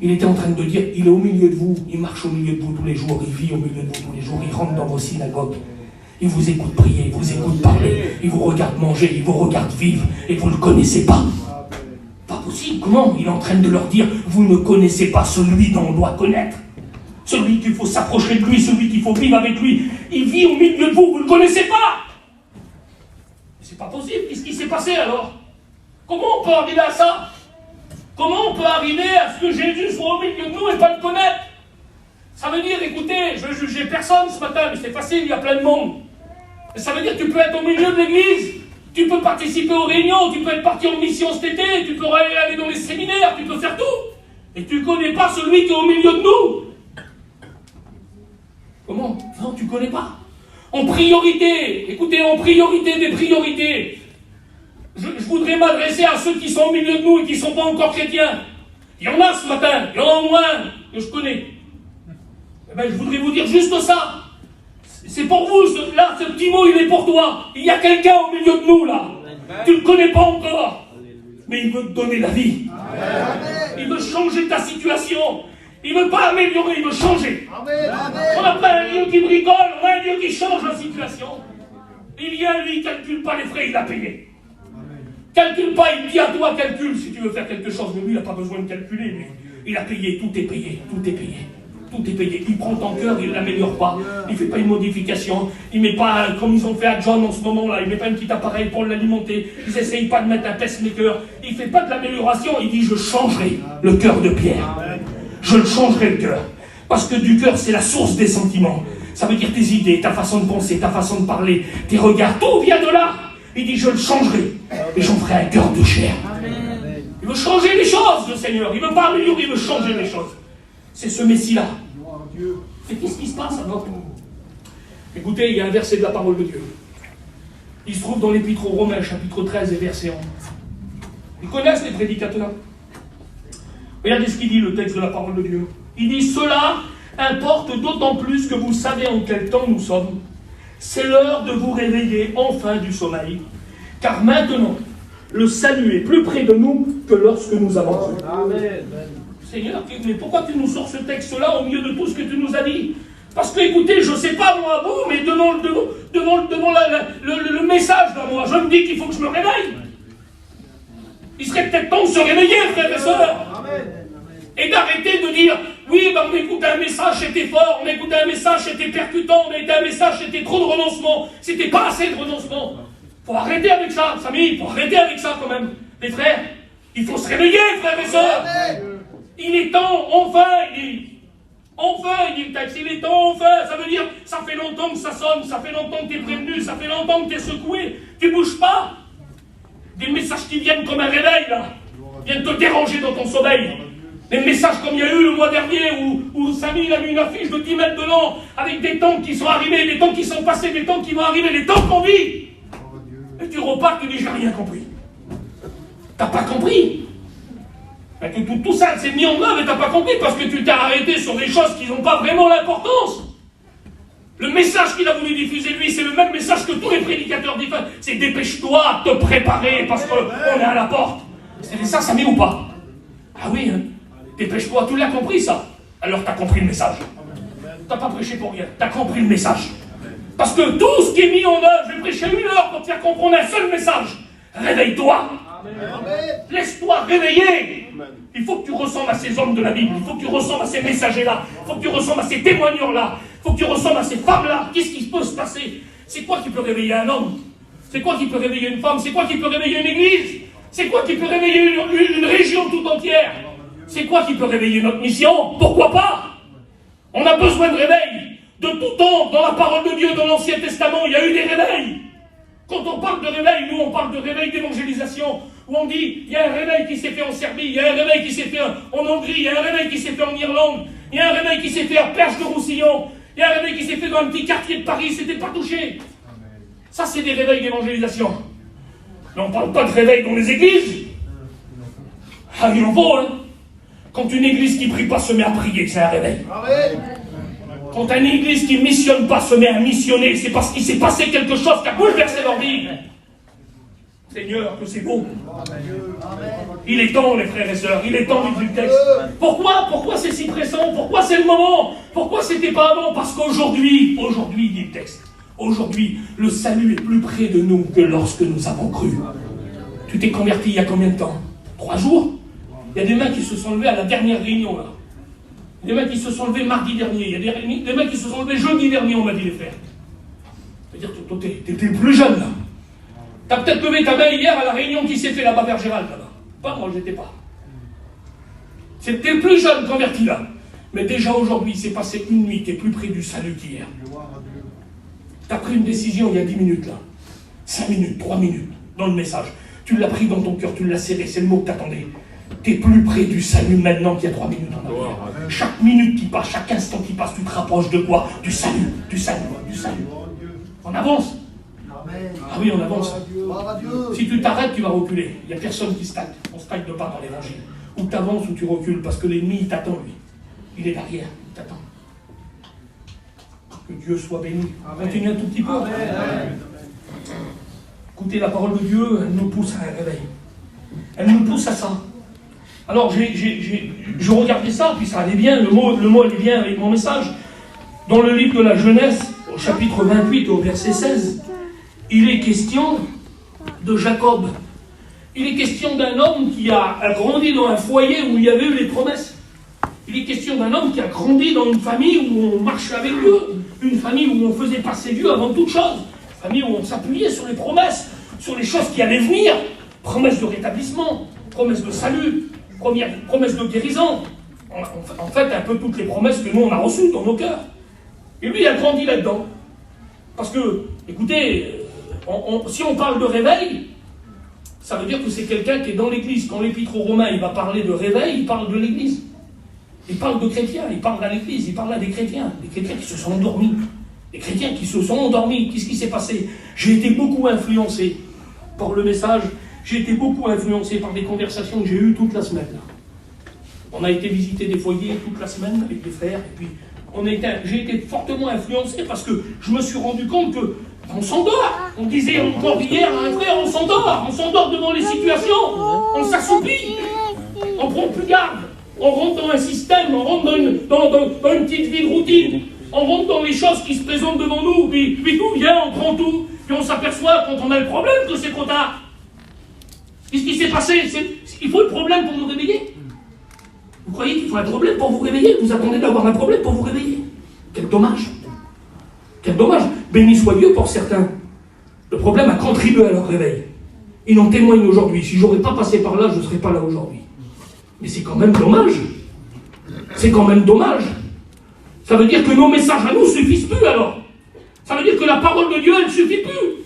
Il était en train de dire, il est au milieu de vous, il marche au milieu de vous tous les jours, il vit au milieu de vous tous les jours, il rentre dans vos synagogues. Il vous écoute prier, il vous écoute parler, il vous regarde manger, il vous regarde vivre, et vous ne le connaissez pas. Pas possible, comment? Il est en train de leur dire, vous ne connaissez pas celui dont on doit connaître. Celui qu'il faut s'approcher de lui, celui qu'il faut vivre avec lui. Il vit au milieu de vous, vous ne le connaissez pas. C'est pas possible. Qu'est-ce qui s'est passé alors? Comment on peut arriver à ça? Comment on peut arriver à ce que Jésus soit au milieu de nous et pas le connaître? Ça veut dire, écoutez, je ne jugeais personne ce matin, mais c'est facile, il y a plein de monde. Ça veut dire que tu peux être au milieu de l'église, tu peux participer aux réunions, tu peux être parti en mission cet été, tu peux aller dans les séminaires, tu peux faire tout. Et tu ne connais pas celui qui est au milieu de nous. Comment? Non, tu ne connais pas. En priorité, écoutez, en priorité des priorités, je voudrais m'adresser à ceux qui sont au milieu de nous et qui ne sont pas encore chrétiens. Il y en a ce matin, il y en a au moins que je connais. Eh bien, je voudrais vous dire juste ça. C'est pour vous, là, ce petit mot, il est pour toi. Il y a quelqu'un au milieu de nous, là. Tu ne le connais pas encore. Mais il veut te donner la vie. Il veut changer ta situation. Il ne veut pas améliorer, il veut changer. On n'a pas un Dieu qui bricole, on a un Dieu qui change la situation. Il vient, lui, il ne calcule pas les frais, il a payé. Calcule pas, il dit à toi, calcule si tu veux faire quelque chose. Mais lui, il n'a pas besoin de calculer, lui. Il a payé, tout est payé, tout est payé. Tout est payé. Il prend ton cœur, il ne l'améliore pas. Il ne fait pas une modification. Il ne met pas, comme ils ont fait à John en ce moment-là, il ne met pas un petit appareil pour l'alimenter. Ils n'essayent pas de mettre un pacemaker. Il ne fait pas de l'amélioration. Il dit, je changerai le cœur de Pierre. Je le changerai le cœur. Parce que du cœur, c'est la source des sentiments. Ça veut dire tes idées, ta façon de penser, ta façon de parler, tes regards. Tout vient de là. Il dit, je le changerai. Et j'en ferai un cœur de chair. Il veut changer les choses, le Seigneur. Il ne veut pas améliorer, il veut changer les choses. C'est ce Messie-là. Et qu'est-ce qui se passe alors? Écoutez, il y a un verset de la parole de Dieu. Il se trouve dans l'Épître aux Romains, chapitre 13 et verset 11. Ils connaissent les prédicateurs. Regardez ce qu'il dit, le texte de la parole de Dieu. Il dit, cela importe d'autant plus que vous savez en quel temps nous sommes. C'est l'heure de vous réveiller enfin du sommeil. Car maintenant, le salut est plus près de nous que lorsque nous avons cru. Amen. Seigneur, mais pourquoi tu nous sors ce texte-là au milieu de tout ce que tu nous as dit? Parce que, écoutez, je ne sais pas moi vous, mais devant le message de moi, je me dis qu'il faut que je me réveille. Il serait peut-être temps de se réveiller, frères et sœurs. Et d'arrêter de dire, oui, ben, on écoute un message, c'était fort, on écoute un message, c'était percutant, on écoute un message, c'était trop de renoncement, c'était pas assez de renoncement. Il faut arrêter avec ça, Samy, il faut arrêter avec ça quand même. Les frères, il faut se réveiller, frères et sœurs. Il est temps, enfin, il dit. Enfin, il dit le texte, il est temps, enfin. Ça veut dire, ça fait longtemps que ça sonne, ça fait longtemps que tu es prévenu, ça fait longtemps que tu es secoué. Tu bouges pas. Des messages qui viennent comme un réveil, là. Viennent te déranger dans ton sommeil. Des messages comme il y a eu le mois dernier où Samy a mis une affiche de 10 mètres de long avec des temps qui sont arrivés, des temps qui sont passés, des temps qui vont arriver, des temps qu'on vit. Et tu repars, tu dis, j'ai rien compris. T'as pas compris. Tout ça s'est mis en œuvre et t'as pas compris parce que tu t'es arrêté sur des choses qui n'ont pas vraiment l'importance. Le message qu'il a voulu diffuser lui, c'est le même message que tous les prédicateurs diffusent. C'est dépêche-toi de te préparer parce qu'on est à la porte. C'est ça, ça met ou pas? Ah oui, hein. Dépêche-toi, tu l'as compris ça. Alors t'as compris le message. T'as pas prêché pour rien, t'as compris le message. Parce que tout ce qui est mis en œuvre, je vais prêcher 1 heure pour te faire comprendre un seul message. Réveille-toi. Laisse-toi réveiller. Il faut que tu ressembles à ces hommes de la Bible. Il faut que tu ressembles à ces messagers-là. Il faut que tu ressembles à ces témoigneurs-là. Il faut que tu ressembles à ces femmes-là. Qu'est-ce qui peut se passer? C'est quoi qui peut réveiller un homme? C'est quoi qui peut réveiller une femme? C'est quoi qui peut réveiller une église? C'est quoi qui peut réveiller une région tout entière? C'est quoi qui peut réveiller notre mission? Pourquoi pas? On a besoin de réveil. De tout temps, dans la parole de Dieu, dans l'Ancien Testament, il y a eu des réveils. Quand on parle de réveil, nous on parle de réveil d'évangélisation, où on dit, il y a un réveil qui s'est fait en Serbie, il y a un réveil qui s'est fait en Hongrie, il y a un réveil qui s'est fait en Irlande, il y a un réveil qui s'est fait à Perche de Roussillon, il y a un réveil qui s'est fait dans un petit quartier de Paris, c'était pas touché. Ça c'est des réveils d'évangélisation. Mais on ne parle pas de réveil dans les églises. Ah, il en faut, hein. Quand une église qui ne prie pas se met à prier, c'est un réveil. Quand une église qui ne missionne pas se met à missionner, c'est parce qu'il s'est passé quelque chose qui a bouleversé leur vie. Seigneur, que c'est beau. Il est temps, les frères et sœurs, il est temps du texte. Pourquoi c'est si pressant? Pourquoi c'est le moment? Pourquoi c'était pas avant? Parce qu'aujourd'hui, dit le texte, aujourd'hui, le salut est plus près de nous que lorsque nous avons cru. Tu t'es converti il y a combien de temps? 3 jours? Il y a des mains qui se sont levées à la dernière réunion, là. Il y a des mains qui se sont levées mardi dernier. Il y a des mains qui se sont levées jeudi dernier, on m'a dit les frères. C'est-à-dire que toi, t'es plus jeune, là. Tu as peut-être levé ta main hier à la réunion qui s'est fait là-bas vers Gérald, là-bas. Pas moi, j'étais pas. C'était le plus jeune converti là. Mais déjà aujourd'hui, il s'est passé une nuit, tu es plus près du salut qu'hier. Tu as pris une décision il y a 10 minutes là. 5 minutes, 3 minutes, dans le message. Tu l'as pris dans ton cœur, tu l'as serré, c'est le mot que tu attendais. Tu es plus près du salut maintenant qu'il y a 3 minutes en arrière. Chaque minute qui passe, chaque instant qui passe, tu te rapproches de quoi? Du salut, du salut, du salut. On avance. Ah oui, on avance. Si tu t'arrêtes, tu vas reculer. Il n'y a personne qui stagne. On ne stagne pas dans l'évangile. Ou tu avances ou tu recules, parce que l'ennemi, il t'attend, lui. Il est derrière, il t'attend. Que Dieu soit béni. Continue un tout petit peu. Écoutez, la parole de Dieu, elle nous pousse à un réveil. Elle nous pousse à ça. Alors, je regardais ça, puis ça allait bien, le mot allait bien avec mon message. Dans le livre de la Genèse, au chapitre 28, au verset 16, il est question de Jacob. Il est question d'un homme qui a grandi dans un foyer où il y avait eu les promesses. Il est question d'un homme qui a grandi dans une famille où on marchait avec Dieu, une famille où on faisait passer Dieu avant toute chose, une famille où on s'appuyait sur les promesses, sur les choses qui allaient venir, promesses de rétablissement, promesses de salut, promesses de guérison. En fait, un peu toutes les promesses que nous on a reçues dans nos cœurs. Et lui, il a grandi là-dedans. Parce que, écoutez, si on parle de réveil, ça veut dire que c'est quelqu'un qui est dans l'église. Quand l'épître aux Romains, il va parler de réveil, il parle de l'église. Il parle de chrétiens, il parle à l'église, il parle à des chrétiens qui se sont endormis. Des chrétiens qui se sont endormis. Qu'est-ce qui s'est passé? J'ai été beaucoup influencé par le message, j'ai été beaucoup influencé par des conversations que j'ai eues toute la semaine. Là. On a été visiter des foyers toute la semaine avec des frères, et puis j'ai été fortement influencé parce que je me suis rendu compte que on s'endort. On disait encore hier à un frère, on s'endort devant les situations, on s'assoupit, on prend plus garde. On rentre dans un système, on rentre dans une petite vie de routine, on rentre dans les choses qui se présentent devant nous, puis tout vient, on prend tout, puis on s'aperçoit quand on a le problème que c'est trop tard. Qu'est-ce qui s'est passé? Il faut le problème pour nous réveiller. Vous croyez qu'il faut un problème pour vous réveiller? Vous attendez d'avoir un problème pour vous réveiller? Quel dommage. Quel dommage. Béni soit Dieu pour certains. Le problème a contribué à leur réveil. Ils en témoignent aujourd'hui. Si je n'aurais pas passé par là, je ne serais pas là aujourd'hui. Mais c'est quand même dommage. C'est quand même dommage. Ça veut dire que nos messages à nous ne suffisent plus alors. Ça veut dire que la parole de Dieu, elle ne suffit plus.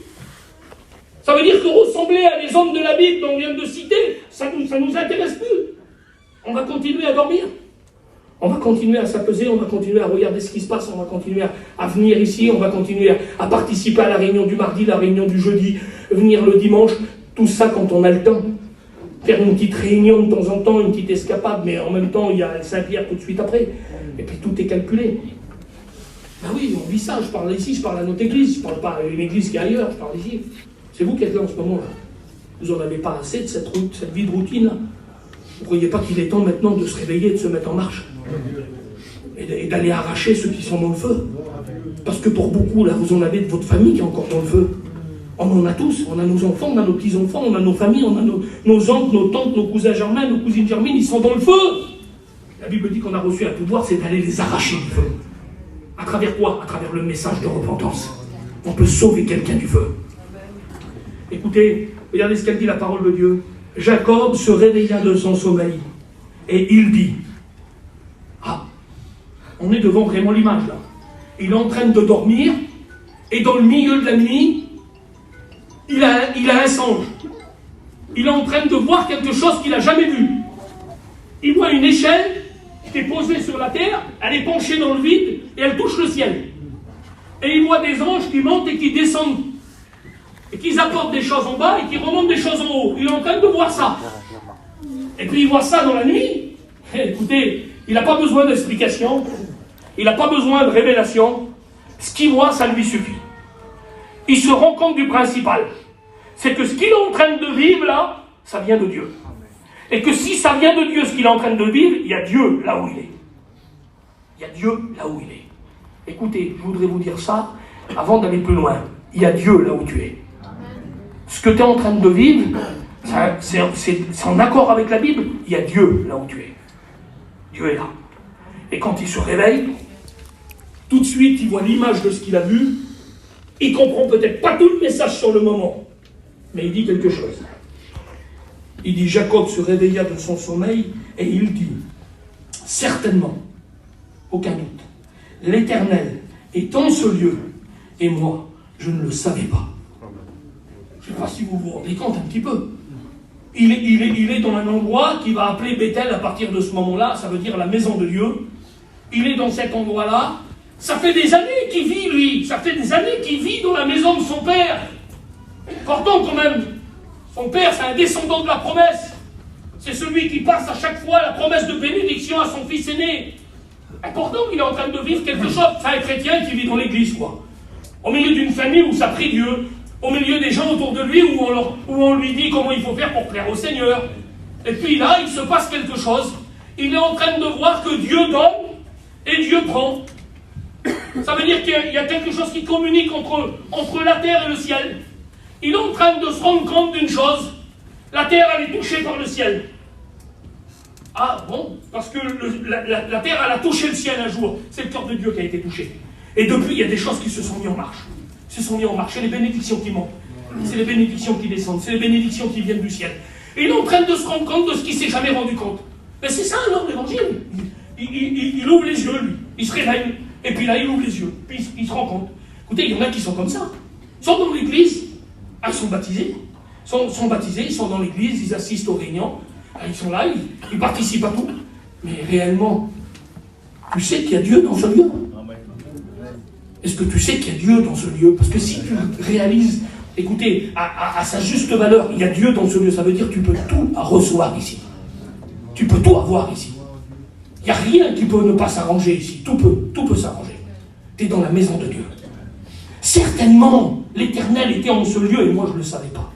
Ça veut dire que ressembler à des hommes de la Bible dont on vient de citer, ça nous intéresse plus. On va continuer à dormir. On va continuer à s'apaiser, on va continuer à regarder ce qui se passe, on va continuer à venir ici, on va continuer à participer à la réunion du mardi, la réunion du jeudi, venir le dimanche. Tout ça quand on a le temps. Faire une petite réunion de temps en temps, une petite escapade, mais en même temps, il y a Saint-Pierre tout de suite après. Et puis tout est calculé. Ben oui, on vit ça, je parle ici, je parle à notre église, je ne parle pas à une église qui est ailleurs, je parle ici. C'est vous qui êtes là en ce moment, là. Vous n'en avez pas assez de cette vie de routine, là. Vous ne croyez pas qu'il est temps maintenant de se réveiller, de se mettre en marche et d'aller arracher ceux qui sont dans le feu? Parce que pour beaucoup, là, vous en avez de votre famille qui est encore dans le feu. On en a tous, on a nos enfants, on a nos petits-enfants, on a nos familles, on a nos oncles, nos tantes, nos cousins germains, nos cousines germaines, ils sont dans le feu. La Bible dit qu'on a reçu un pouvoir, c'est d'aller les arracher du feu. À travers quoi? À travers le message de repentance. On peut sauver quelqu'un du feu. Écoutez, regardez ce qu'elle dit la parole de Dieu. Jacob se réveilla de son sommeil et il dit, ah, on est devant vraiment l'image là. Il est en train de dormir et dans le milieu de la nuit, il a un songe. Il est en train de voir quelque chose qu'il n'a jamais vu. Il voit une échelle qui est posée sur la terre, elle est penchée dans le vide et elle touche le ciel. Et il voit des anges qui montent et qui descendent. Et qui apportent des choses en bas et qui remontent des choses en haut. Il est en train de voir ça. Et puis il voit ça dans la nuit. Et écoutez, il n'a pas besoin d'explication. Il n'a pas besoin de révélation. Ce qu'il voit, ça lui suffit. Il se rend compte du principal. C'est que ce qu'il est en train de vivre là, ça vient de Dieu. Et que si ça vient de Dieu, ce qu'il est en train de vivre, il y a Dieu là où il est. Il y a Dieu là où il est. Écoutez, je voudrais vous dire ça avant d'aller plus loin. Il y a Dieu là où tu es. Ce que tu es en train de vivre, c'est en accord avec la Bible. Il y a Dieu là où tu es. Dieu est là. Et quand il se réveille, tout de suite, il voit l'image de ce qu'il a vu. Il comprend peut-être pas tout le message sur le moment. Mais il dit quelque chose. Il dit, Jacob se réveilla de son sommeil et il dit, certainement, aucun doute, l'Éternel est en ce lieu et moi, je ne le savais pas. Je ne sais pas si vous vous rendez compte un petit peu. Il est dans un endroit qui va appeler Bethel à partir de ce moment-là, ça veut dire la maison de Dieu. Il est dans cet endroit-là. Ça fait des années qu'il vit, lui. Ça fait des années qu'il vit dans la maison de son père. Pourtant, quand même, son père, c'est un descendant de la promesse. C'est celui qui passe à chaque fois la promesse de bénédiction à son fils aîné. Et pourtant, il est en train de vivre quelque chose. C'est un chrétien qui vit dans l'église, quoi. Au milieu d'une famille où ça prie Dieu. Au milieu des gens autour de lui, où on lui dit comment il faut faire pour plaire au Seigneur. Et puis là, il se passe quelque chose. Il est en train de voir que Dieu donne et Dieu prend. Ça veut dire qu'il y a quelque chose qui communique entre la terre et le ciel. Il est en train de se rendre compte d'une chose. La terre, elle est touchée par le ciel. Ah bon? Parce que la terre, elle a touché le ciel un jour. C'est le cœur de Dieu qui a été touché. Et depuis, il y a des choses qui se sont mises en marche. C'est les bénédictions qui montent. C'est les bénédictions qui descendent. C'est les bénédictions qui viennent du ciel. Et il est en train de se rendre compte de ce qu'il ne s'est jamais rendu compte. Mais c'est ça alors l'évangile. Il ouvre les yeux, lui. Il se réveille. Et puis là, il ouvre les yeux. Puis il se rend compte. Écoutez, il y en a qui sont comme ça. Ils sont dans l'église. Ah, ils sont baptisés. Sont baptisés, ils sont dans l'église, ils assistent aux réunions. Ah, ils sont là, ils participent à tout. Mais réellement, tu sais qu'il y a Dieu dans ce lieu. Est-ce que tu sais qu'il y a Dieu dans ce lieu? Parce que si tu réalises, écoutez, à sa juste valeur, il y a Dieu dans ce lieu, ça veut dire que tu peux tout recevoir ici. Tu peux tout avoir ici. Il n'y a rien qui peut ne pas s'arranger ici. Tout peut s'arranger. Tu es dans la maison de Dieu. Certainement, l'Éternel était en ce lieu et moi je ne le savais pas.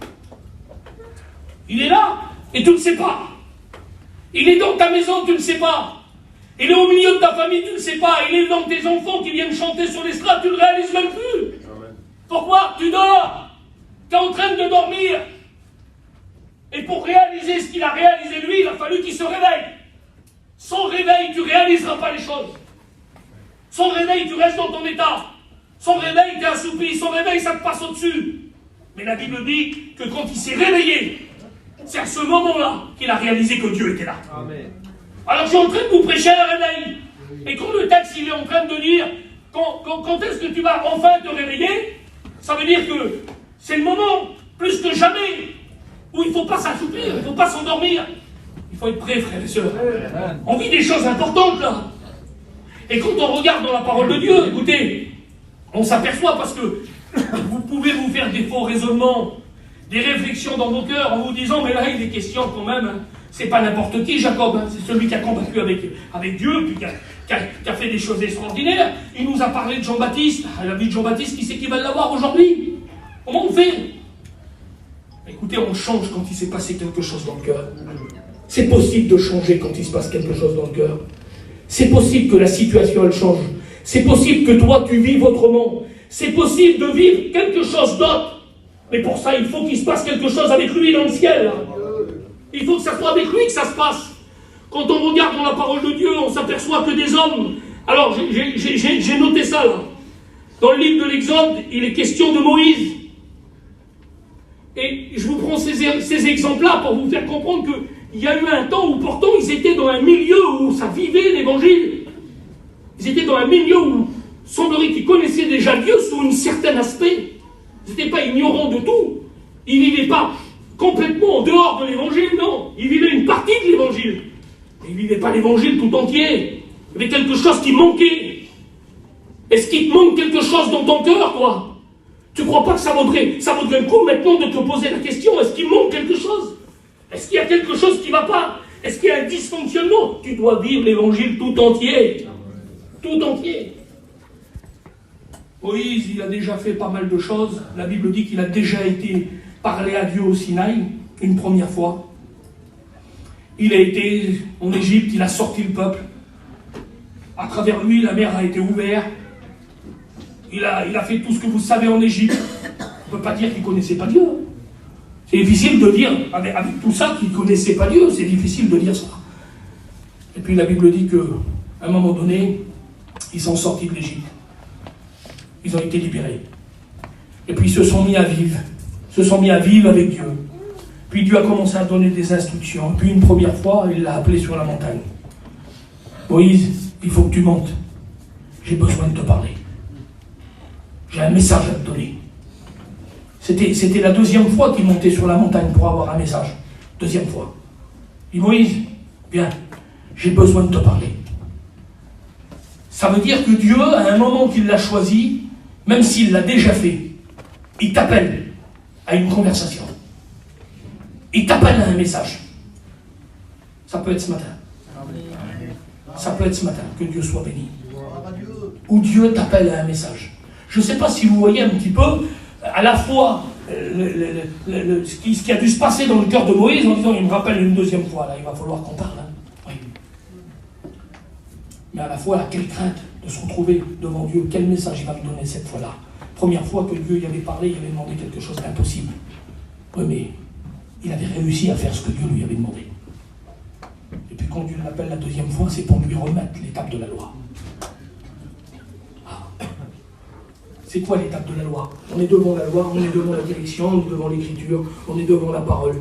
Il est là et tu ne le sais pas. Il est dans ta maison, tu ne le sais pas. Il est au milieu de ta famille, tu ne le sais pas. Il est dans tes enfants qui viennent chanter sur l'estrade, tu ne le réalises même plus. Amen. Pourquoi? Tu dors. Tu es en train de dormir. Et pour réaliser ce qu'il a réalisé lui, il a fallu qu'il se réveille. Sans réveil, tu ne réaliseras pas les choses. Sans réveil, tu restes dans ton état. Sans réveil, tu es assoupi. Sans réveil, ça te passe au-dessus. Mais la Bible dit que quand il s'est réveillé, c'est à ce moment-là qu'il a réalisé que Dieu était là. Amen. Alors je suis en train de vous prêcher un réveil. Et quand le texte il est en train de dire quand est-ce que tu vas enfin te réveiller, ça veut dire que c'est le moment, plus que jamais, où il ne faut pas s'assoupir, il ne faut pas s'endormir. Il faut être prêt, frères et sœurs. On vit des choses importantes là. Et quand on regarde dans la parole de Dieu, écoutez, on s'aperçoit parce que vous pouvez vous faire des faux raisonnements, des réflexions dans vos cœurs en vous disant mais là il est question quand même. C'est pas n'importe qui, Jacob, hein. C'est celui qui a combattu avec Dieu, puis qui a fait des choses extraordinaires. Il nous a parlé de Jean-Baptiste. La vie de Jean-Baptiste, qui c'est qui va l'avoir aujourd'hui? Comment on fait? Écoutez, on change quand il s'est passé quelque chose dans le cœur. C'est possible de changer quand il se passe quelque chose dans le cœur. C'est possible que la situation, elle change. C'est possible que toi, tu vives autrement. C'est possible de vivre quelque chose d'autre. Mais pour ça, il faut qu'il se passe quelque chose avec lui dans le ciel. Il faut que ça soit avec lui que ça se passe. Quand on regarde dans la parole de Dieu, on s'aperçoit que des hommes... Alors, j'ai noté ça, là. Dans le livre de l'Exode, il est question de Moïse. Et je vous prends ces exemples-là pour vous faire comprendre qu'il y a eu un temps où, pourtant, ils étaient dans un milieu où ça vivait l'Évangile. Ils étaient dans un milieu où, semblerait qu'ils connaissaient déjà Dieu sous un certain aspect. Ils n'étaient pas ignorants de tout. Ils ne vivaient pas complètement en dehors de l'Évangile, non. Ils vivaient une partie de l'Évangile. Mais ils ne vivaient pas l'Évangile tout entier. Il y avait quelque chose qui manquait. Est-ce qu'il te manque quelque chose dans ton cœur, toi? Tu ne crois pas que ça vaudrait le coup maintenant de te poser la question, est-ce qu'il manque quelque chose? Est-ce qu'il y a quelque chose qui ne va pas? Est-ce qu'il y a un dysfonctionnement? Tu dois vivre l'Évangile tout entier. Tout entier. Moïse, il a déjà fait pas mal de choses. La Bible dit qu'il a déjà été parlé à Dieu au Sinaï, une première fois. Il a été en Égypte, il a sorti le peuple. À travers lui, la mer a été ouverte. Il a fait tout ce que vous savez en Égypte. On ne peut pas dire qu'il ne connaissait pas Dieu. C'est difficile de dire, avec tout ça, qu'il ne connaissait pas Dieu. C'est difficile de dire ça. Et puis la Bible dit qu'à un moment donné, ils sont sortis de l'Égypte. Ils ont été libérés. Et puis ils se sont mis à vivre se sont mis à vivre avec Dieu. Puis Dieu a commencé à donner des instructions. Puis une première fois, il l'a appelé sur la montagne. Moïse, il faut que tu montes. J'ai besoin de te parler. J'ai un message à te donner. C'était la deuxième fois qu'il montait sur la montagne pour avoir un message. Deuxième fois. Il dit, Moïse, viens, j'ai besoin de te parler. Ça veut dire que Dieu, à un moment qu'il l'a choisi, même s'il l'a déjà fait, il t'appelle à une conversation. Il t'appelle à un message. Ça peut être ce matin. Ça peut être ce matin, que Dieu soit béni. Ou Dieu t'appelle à un message. Je ne sais pas si vous voyez un petit peu, à la fois, ce qui a dû se passer dans le cœur de Moïse, en disant, il me rappelle une deuxième fois, là, il va falloir qu'on parle. Hein. Oui. Mais à la fois, quelle crainte de se retrouver devant Dieu, quel message il va me donner cette fois-là. Première fois que Dieu y avait parlé, il avait demandé quelque chose d'impossible. Oui, mais il avait réussi à faire ce que Dieu lui avait demandé. Et puis quand Dieu l'appelle la deuxième fois, c'est pour lui remettre l'étape de la loi. Ah. C'est quoi l'étape de la loi? On est devant la loi, on est devant la direction, on est devant l'écriture, on est devant la parole.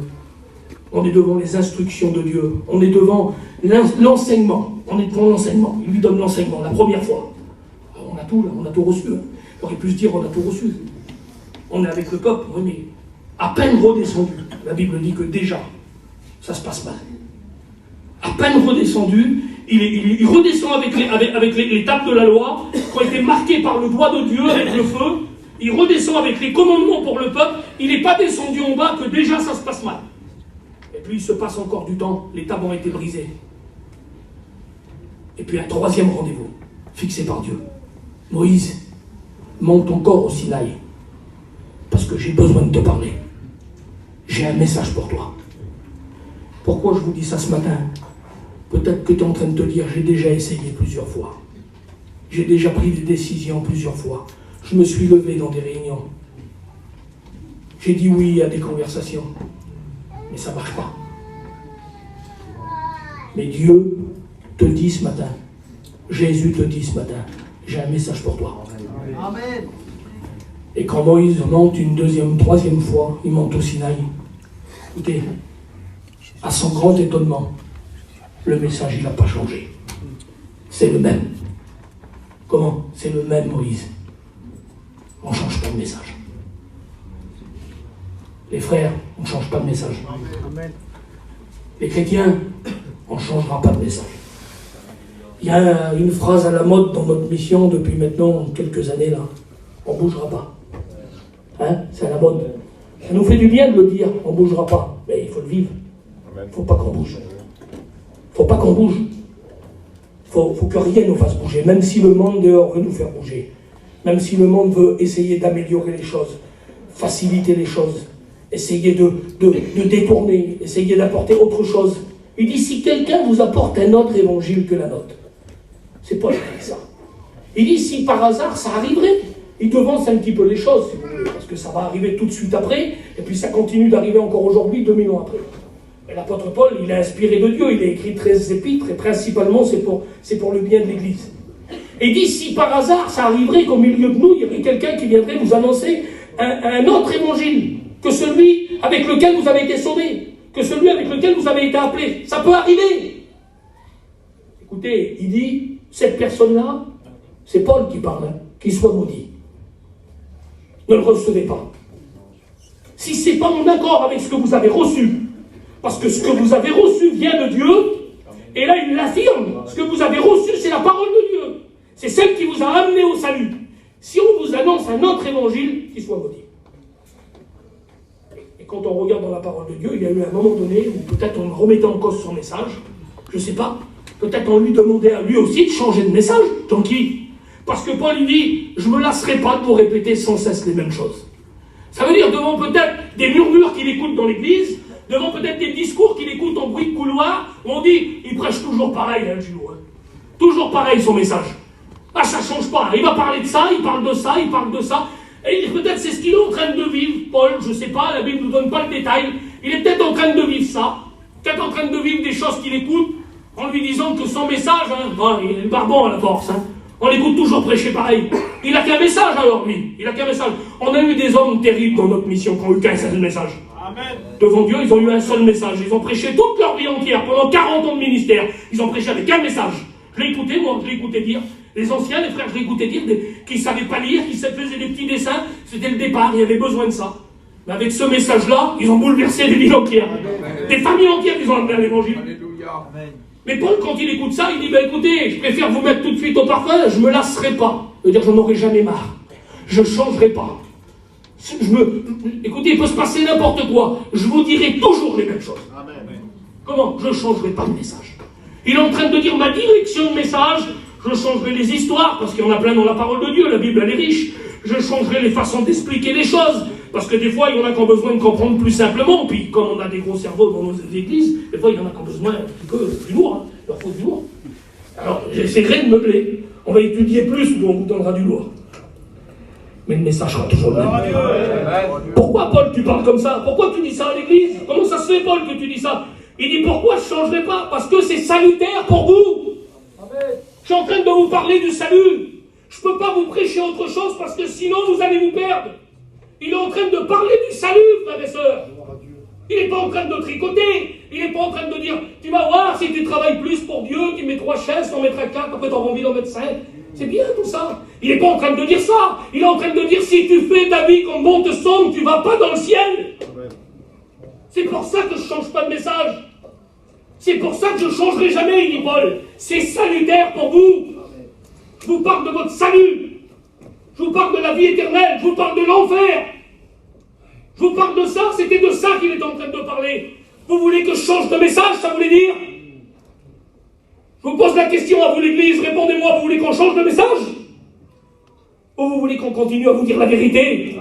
On est devant les instructions de Dieu. On est devant l'enseignement. On est devant l'enseignement. Il lui donne l'enseignement la première fois. Alors on a tout là, on a tout reçu. Hein. On aurait pu se dire on a tout reçu. On est avec le peuple, oui, mais à peine redescendu. La Bible dit que déjà, ça se passe mal. À peine redescendu, il redescend avec les tables de la loi, qui ont été marquées par le doigt de Dieu avec le feu. Il redescend avec les commandements pour le peuple. Il n'est pas descendu en bas que déjà ça se passe mal. Et puis il se passe encore du temps, les tables ont été brisées. Et puis un troisième rendez-vous, fixé par Dieu. Moïse, monte ton corps au Sinaï, parce que j'ai besoin de te parler. J'ai un message pour toi. Pourquoi je vous dis ça ce matin? Peut-être que tu es en train de te dire, j'ai déjà essayé plusieurs fois. J'ai déjà pris des décisions plusieurs fois. Je me suis levé dans des réunions. J'ai dit oui à des conversations. Mais ça ne marche pas. Mais Dieu te dit ce matin, Jésus te dit ce matin, j'ai un message pour toi. Amen. Et quand Moïse monte une deuxième, troisième fois, il monte au Sinaï. Écoutez, à son grand étonnement, le message, il n'a pas changé. C'est le même. Comment? C'est le même Moïse. On ne change pas de message. Les frères, on ne change pas de message. Les chrétiens, on ne changera pas de message. Il y a une phrase à la mode dans notre mission depuis maintenant quelques années là. On ne bougera pas. Hein? C'est à la mode. Ça nous fait du bien de le dire, on ne bougera pas. Mais il faut le vivre. Il ne faut pas qu'on bouge. Il ne faut pas qu'on bouge. Il faut que rien nous fasse bouger. Même si le monde dehors veut nous faire bouger. Même si le monde veut essayer d'améliorer les choses. Faciliter les choses. Essayer de détourner. Essayer d'apporter autre chose. Il dit, si quelqu'un vous apporte un autre évangile que la nôtre. C'est Paul qui dit ça. Il dit, si par hasard ça arriverait, il devance un petit peu les choses, si vous voulez, parce que ça va arriver tout de suite après, et puis ça continue d'arriver encore aujourd'hui, 2000 ans après. Et l'apôtre Paul, il est inspiré de Dieu, il a écrit 13 épîtres, et principalement c'est pour le bien de l'Église. Et il dit, si par hasard ça arriverait qu'au milieu de nous, il y aurait quelqu'un qui viendrait vous annoncer un autre évangile que celui avec lequel vous avez été sauvés, que celui avec lequel vous avez été appelés. Ça peut arriver. Écoutez, il dit, cette personne-là, c'est Paul qui parle, hein, qu'il soit maudit. Ne le recevez pas. Si ce n'est pas en accord avec ce que vous avez reçu, parce que ce que vous avez reçu vient de Dieu, et là il l'affirme, ce que vous avez reçu, c'est la parole de Dieu. C'est celle qui vous a amené au salut. Si on vous annonce un autre évangile, qu'il soit maudit. Et quand on regarde dans la parole de Dieu, il y a eu un moment donné où peut-être on remettait en cause son message, je ne sais pas, peut-être on lui demandait à lui aussi de changer de message, tant qui. Parce que Paul il dit, je ne me lasserai pas de vous répéter sans cesse les mêmes choses. Ça veut dire devant peut-être des murmures qu'il écoute dans l'église, devant peut-être des discours qu'il écoute en bruit de couloir, où on dit, il prêche toujours pareil, hein, Gilles, hein. Toujours pareil son message. Ah, ça ne change pas, il va parler de ça, il parle de ça, il parle de ça. Et peut-être c'est ce qu'il est en train de vivre, Paul, je ne sais pas, la Bible ne nous donne pas le détail. Il est peut-être en train de vivre ça, peut-être en train de vivre des choses qu'il écoute, en lui disant que son message, hein, il est barbant à la force, hein. On l'écoute toujours prêcher pareil. Il a qu'un message alors, lui. Il a qu'un message. On a eu des hommes terribles dans notre mission qui ont eu qu'un seul message. Amen. Devant Dieu, ils ont eu un seul message. Ils ont prêché toute leur vie entière, pendant 40 ans de ministère. Ils ont prêché avec un message. Je l'ai écouté, moi, je l'ai écouté dire. Les anciens, les frères, je l'ai écouté dire qu'ils ne savaient pas lire, qu'ils faisaient des petits dessins. C'était le départ, il y avait besoin de ça. Mais avec ce message-là, ils ont bouleversé des villes entières. Des familles entières, ils ont amené à l'évangile. Mais Paul, quand il écoute ça, il dit, écoutez, je préfère vous mettre tout de suite au parfum, je ne me lasserai pas. C'est-à-dire, j'en aurai jamais marre. Je ne changerai pas. Écoutez, il peut se passer n'importe quoi. Je vous dirai toujours les mêmes choses. Amen. Comment? Je ne changerai pas de message. Il est en train de dire ma direction de message. Je changerai les histoires, parce qu'il y en a plein dans la parole de Dieu. La Bible, elle est riche. Je changerai les façons d'expliquer les choses. Parce que des fois, il y en a qui ont besoin de comprendre plus simplement. Puis, comme on a des gros cerveaux dans nos églises, des fois, il y en a qui ont besoin un petit peu d'humour. Hein. Il leur faut du lourd. Alors, j'essaierai de meubler. On va étudier plus, où on vous donnera du lourd. Mais le message sera toujours le même. Pourquoi, Paul, tu parles comme ça? Pourquoi tu dis ça à l'église? Comment ça se fait, Paul, que tu dis ça? Il dit, pourquoi je ne changerai pas? Parce que c'est salutaire pour vous. Je suis en train de vous parler du salut. Je ne peux pas vous prêcher autre chose parce que sinon vous allez vous perdre. Il est en train de parler du salut, frères et sœurs. Il n'est pas en train de tricoter. Il n'est pas en train de dire, tu vas voir, si tu travailles plus pour Dieu, tu mets 3 chaises, tu en mettras 4, après tu auras envie d'en mettre 5. C'est bien tout ça. Il n'est pas en train de dire ça. Il est en train de dire, si tu fais ta vie comme bon te semble, tu ne vas pas dans le ciel. C'est pour ça que je ne change pas de message. C'est pour ça que je ne changerai jamais, il dit Paul. C'est salutaire pour vous. Je vous parle de votre salut. Je vous parle de la vie éternelle. Je vous parle de l'enfer. Je vous parle de ça. C'était de ça qu'il est en train de parler. Vous voulez que je change de message, ça voulait dire? Je vous pose la question à vous, l'église. Répondez-moi, vous voulez qu'on change de message? Ou vous voulez qu'on continue à vous dire la vérité?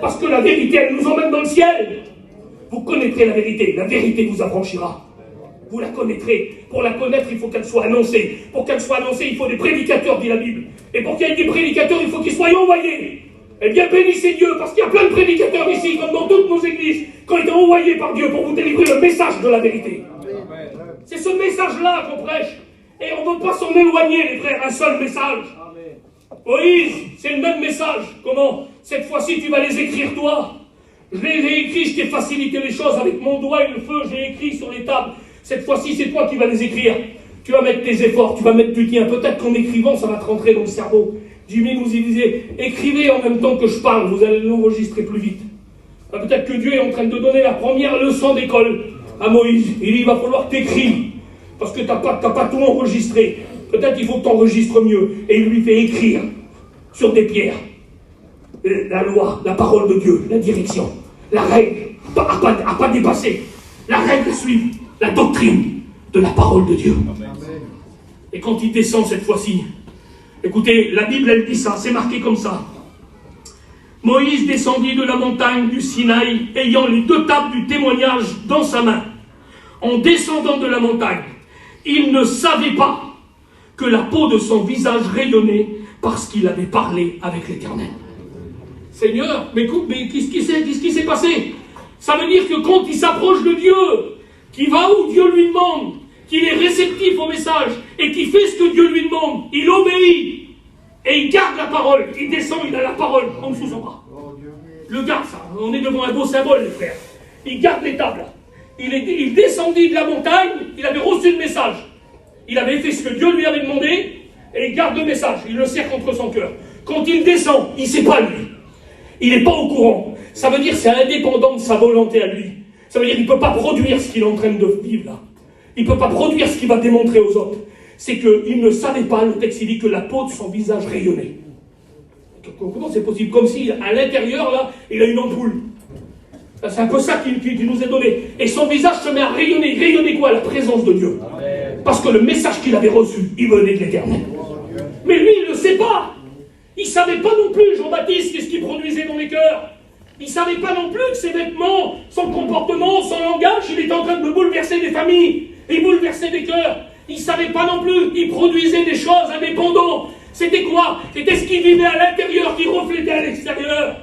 Parce que la vérité, elle nous emmène dans le ciel. Vous connaîtrez la vérité. La vérité vous affranchira. Vous la connaîtrez. Pour la connaître, il faut qu'elle soit annoncée. Pour qu'elle soit annoncée, il faut des prédicateurs, dit la Bible. Et pour qu'il y ait des prédicateurs, il faut qu'ils soient envoyés. Eh bien, bénissez Dieu, parce qu'il y a plein de prédicateurs ici, comme dans toutes nos églises, qui ont été envoyés par Dieu pour vous délivrer le message de la vérité. C'est ce message-là qu'on prêche. Et on ne veut pas s'en éloigner, les frères, un seul message. Moïse, c'est le même message. Comment? Cette fois-ci, tu vas les écrire, toi. Je les ai écrits, je t'ai facilité les choses avec mon doigt et le feu, j'ai écrit sur les tables. Cette fois-ci, c'est toi qui vas les écrire. Tu vas mettre tes efforts, tu vas mettre du tien. Peut-être qu'en écrivant, ça va te rentrer dans le cerveau. Jimmy nous y disait, écrivez en même temps que je parle, vous allez l'enregistrer plus vite. Peut-être que Dieu est en train de donner la première leçon d'école à Moïse. Il dit, il va falloir que tu écrives, parce que tu n'as pas tout enregistré. Peut-être qu'il faut que tu enregistres mieux. Et il lui fait écrire sur des pierres la loi, la parole de Dieu, la direction, la règle, à pas dépasser. La règle à suivre, la doctrine de la parole de Dieu. Et quand il descend cette fois-ci, écoutez, la Bible, elle dit ça, c'est marqué comme ça. Moïse descendit de la montagne du Sinaï, ayant les 2 tables du témoignage dans sa main. En descendant de la montagne, il ne savait pas que la peau de son visage rayonnait parce qu'il avait parlé avec l'Éternel. Seigneur, mais qu'est-ce qui s'est passé? Ça veut dire que quand il s'approche de Dieu, qu'il va où Dieu lui demande, qu'il est réceptif au message, et qu'il fait ce que Dieu lui demande, il obéit, et il garde la parole, il descend, il a la parole en dessous son bras. Le garde, ça, on est devant un beau symbole, les frères. Il garde les tables. Il descendit de la montagne, il avait reçu le message. Il avait fait ce que Dieu lui avait demandé, et il garde le message, il le serre contre son cœur. Quand il descend, il ne sait pas lui. Il n'est pas au courant. Ça veut dire que c'est indépendant de sa volonté à lui. Ça veut dire qu'il ne peut pas produire ce qu'il est en train de vivre là. Il ne peut pas produire ce qu'il va démontrer aux autres. C'est qu'il ne savait pas, le texte il dit que la peau de son visage rayonnait. Comment c'est possible? Comme si à l'intérieur là, il a une ampoule. C'est un peu ça qu'il nous est donné. Et son visage se met à rayonner. Rayonner quoi? La présence de Dieu. Parce que le message qu'il avait reçu, il venait de l'Éternel. Mais lui, il ne le sait pas. Il ne savait pas non plus, Jean-Baptiste, qu'est-ce qu'il produisait dans les cœurs. Il ne savait pas non plus que ses vêtements, son comportement, son langage, il était en train de bouleverser des familles. Il bouleversait des cœurs. Il ne savait pas non plus. Il produisait des choses indépendantes. C'était quoi? C'était ce qui vivait à l'intérieur qui reflétait à l'extérieur.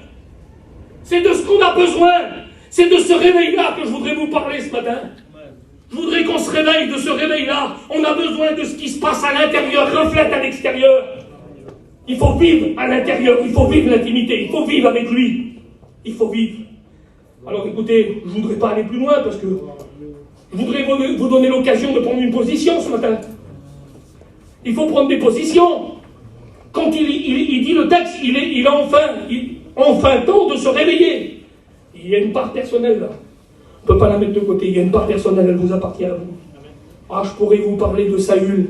C'est de ce qu'on a besoin. C'est de ce réveil-là que je voudrais vous parler ce matin. Je voudrais qu'on se réveille de ce réveil-là. On a besoin de ce qui se passe à l'intérieur, reflète à l'extérieur. Il faut vivre à l'intérieur, il faut vivre l'intimité, il faut vivre avec lui. Il faut vivre. Alors écoutez, je ne voudrais pas aller plus loin parce que je voudrais vous donner l'occasion de prendre une position ce matin. Il faut prendre des positions. Quand il dit le texte, il a enfin temps de se réveiller. Il y a une part personnelle là. On ne peut pas la mettre de côté. Il y a une part personnelle, elle vous appartient à vous. Ah, je pourrais vous parler de Saül.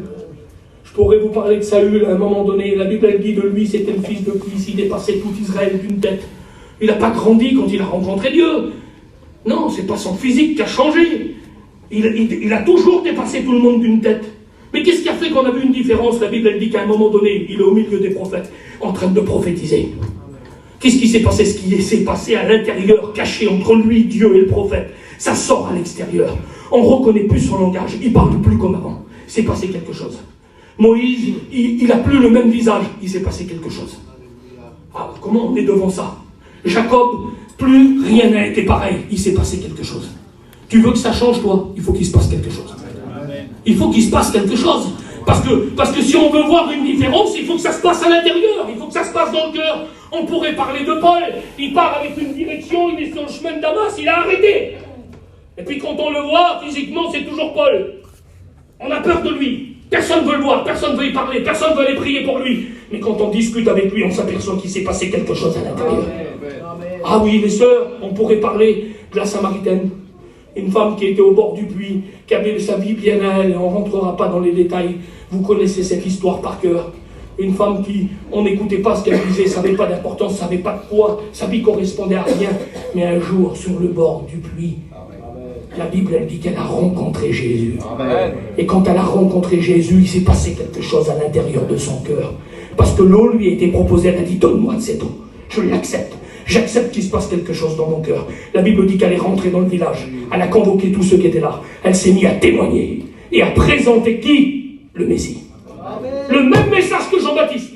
Je pourrais vous parler de Saül à un moment donné. La Bible, elle dit de lui, c'était le fils de Kis. Il dépassait tout Israël d'une tête. Il n'a pas grandi quand il a rencontré Dieu. Non, c'est pas son physique qui a changé. Il a toujours dépassé tout le monde d'une tête. Mais qu'est-ce qui a fait qu'on a vu une différence? La Bible, elle dit qu'à un moment donné, il est au milieu des prophètes, en train de prophétiser. Qu'est-ce qui s'est passé? Ce qui s'est passé à l'intérieur, caché entre lui, Dieu et le prophète, ça sort à l'extérieur. On ne reconnaît plus son langage, il ne parle plus comme avant. Il s'est passé quelque chose. Moïse, il n'a plus le même visage, il s'est passé quelque chose. Alors, comment on est devant ça? Jacob, plus rien n'a été pareil, il s'est passé quelque chose. Tu veux que ça change, toi? Il faut qu'il se passe quelque chose. Il faut qu'il se passe quelque chose. Parce que si on veut voir une différence, il faut que ça se passe à l'intérieur, il faut que ça se passe dans le cœur. On pourrait parler de Paul, il part avec une direction, il est sur le chemin de Damas, il a arrêté. Et puis quand on le voit, physiquement, c'est toujours Paul. On a peur de lui. Personne ne veut le voir, personne ne veut y parler, personne ne veut aller prier pour lui. Mais quand on discute avec lui, on s'aperçoit qu'il s'est passé quelque chose à l'intérieur. Ah oui, les sœurs, on pourrait parler de la Samaritaine. Une femme qui était au bord du puits, qui avait sa vie bien à elle, on ne rentrera pas dans les détails. Vous connaissez cette histoire par cœur. Une femme qui, on n'écoutait pas ce qu'elle disait, ça n'avait pas d'importance, ça n'avait pas de poids, sa vie correspondait à rien. Mais un jour, sur le bord du puits, la Bible, elle dit qu'elle a rencontré Jésus. Amen. Et quand elle a rencontré Jésus, il s'est passé quelque chose à l'intérieur de son cœur. Parce que l'eau lui a été proposée, elle a dit, donne-moi de cette eau, je l'accepte. J'accepte qu'il se passe quelque chose dans mon cœur. La Bible dit qu'elle est rentrée dans le village. Elle a convoqué tous ceux qui étaient là. Elle s'est mise à témoigner et à présenter qui? Le Messie. Amen. Le même message que Jean-Baptiste.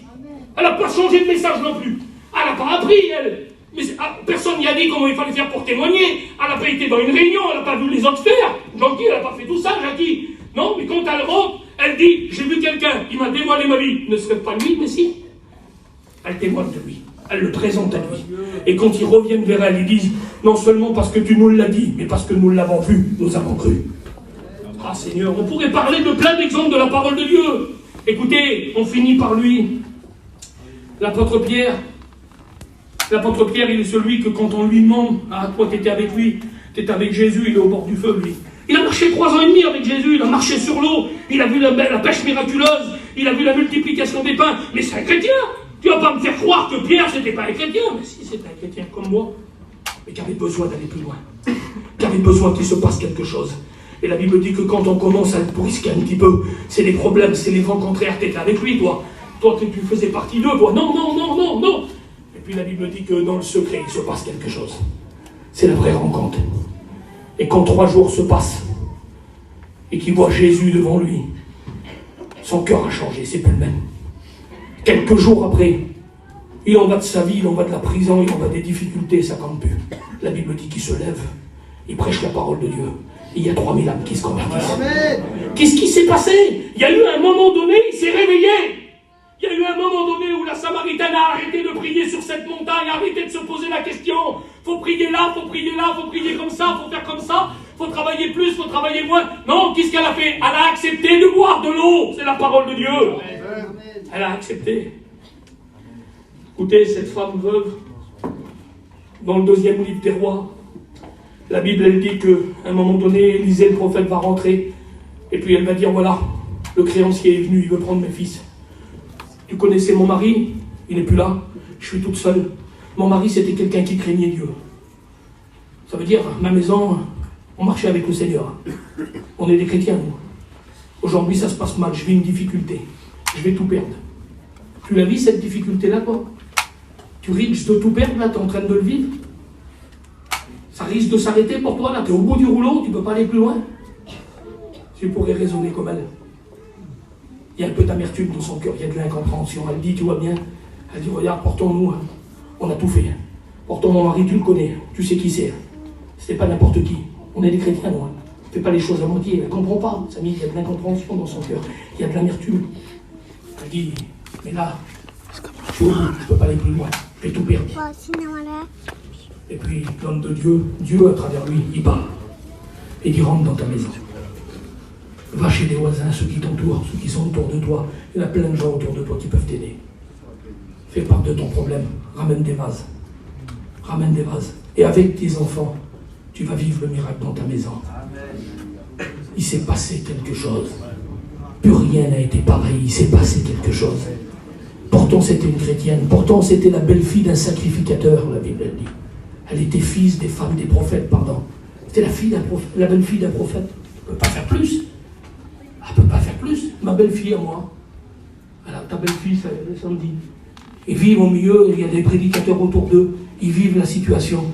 Elle n'a pas changé de message non plus. Elle n'a pas appris, elle. Mais personne n'y a dit comment il fallait faire pour témoigner. Elle n'a pas été dans une réunion, elle n'a pas vu les autres faire. Jackie, elle n'a pas fait tout ça, Jackie. Non, mais quand elle rentre, elle dit, j'ai vu quelqu'un, il m'a dévoilé ma vie. Ne serait pas lui, mais si. Elle témoigne de lui. Elle le présente à lui. Et quand ils reviennent vers elle, ils disent, non seulement parce que tu nous l'as dit, mais parce que nous l'avons vu, nous avons cru. Ah Seigneur, on pourrait parler de plein d'exemples de la parole de Dieu. Écoutez, on finit par lui. L'apôtre Pierre, il est celui que quand on lui demande, ah toi t'étais avec lui, t'étais avec Jésus, il est au bord du feu lui. Il a marché 3 ans et demi avec Jésus, il a marché sur l'eau, il a vu la pêche miraculeuse, il a vu la multiplication des pains, mais c'est un chrétien. Tu vas pas me faire croire que Pierre, c'était pas un chrétien. Mais si, c'était un chrétien comme moi. Mais qui avait besoin d'aller plus loin. Qui avait besoin qu'il se passe quelque chose. Et la Bible dit que quand on commence à le brusquer un petit peu, c'est les problèmes, c'est les vents contraires. T'étais avec lui, toi. Toi, tu faisais partie d'eux, toi. Non, non, non, non, non. Et puis la Bible dit que dans le secret, il se passe quelque chose. C'est la vraie rencontre. Et quand 3 jours se passent, et qu'il voit Jésus devant lui, son cœur a changé, c'est plus le même. Quelques jours après, il en va de sa vie, il en va de la prison, il en va des difficultés, ça compte plus. La Bible dit qu'il se lève, il prêche la parole de Dieu. Et il y a 3000 âmes qui se convertissent. Qu'est-ce qui s'est passé? Il y a eu un moment donné, il s'est réveillé. Il y a eu un moment donné où la Samaritaine a arrêté de prier sur cette montagne, a arrêté de se poser la question. Faut prier là, faut prier là, faut prier comme ça, faut faire comme ça, faut travailler plus, faut travailler moins. Non, qu'est-ce qu'elle a fait? Elle a accepté de boire de l'eau. C'est la parole de Dieu. Elle a accepté. Écoutez, cette femme veuve, dans le 2e livre des rois, la Bible, elle dit qu'à un moment donné, Élisée, le prophète, va rentrer, et puis elle va dire, voilà, le créancier est venu, il veut prendre mes fils. Tu connaissais mon mari? Il n'est plus là, je suis toute seule. Mon mari, c'était quelqu'un qui craignait Dieu. Ça veut dire, ma maison, on marchait avec le Seigneur. On est des chrétiens, nous. Aujourd'hui, ça se passe mal, je vis une difficulté. Je vais tout perdre. Tu la vis, cette difficulté-là, quoi? Tu risques de tout perdre, là, tu es en train de le vivre. Ça risque de s'arrêter pour toi, là, tu es au bout du rouleau, tu ne peux pas aller plus loin. Tu pourrais raisonner comme elle. Il y a un peu d'amertume dans son cœur, il y a de l'incompréhension. Elle dit, tu vois bien, elle dit, regarde, portons-nous, hein. On a tout fait. Pourtant, mon mari, tu le connais, tu sais qui c'est. C'était pas n'importe qui. On est des chrétiens, nous. On ne fait pas les choses à moitié, elle ne comprend pas. Ça dit, il y a de l'incompréhension dans son cœur, il y a de l'amertume. Elle dit, mais là, Je suis au bout, je ne peux pas aller plus loin. J'ai tout perdu. Et puis, l'homme de Dieu, Dieu à travers lui, il parle. Et il rentre dans ta maison. Va chez les voisins, ceux qui t'entourent, ceux qui sont autour de toi. Il y a plein de gens autour de toi qui peuvent t'aider. Fais part de ton problème. Ramène des vases. Ramène des vases. Et avec tes enfants, tu vas vivre le miracle dans ta maison. Il s'est passé quelque chose. Plus rien n'a été pareil. Il s'est passé quelque chose. Pourtant, c'était une chrétienne. Pourtant, c'était la belle-fille d'un sacrificateur, la Bible dit. Elle était fils des femmes des prophètes, pardon. C'était la belle-fille d'un prophète. Elle ne peut pas faire plus. Elle ne peut pas faire plus. Ma belle-fille à moi. Alors, ta belle-fille, c'est samedi. Ils vivent au milieu, il y a des prédicateurs autour d'eux. Ils vivent la situation.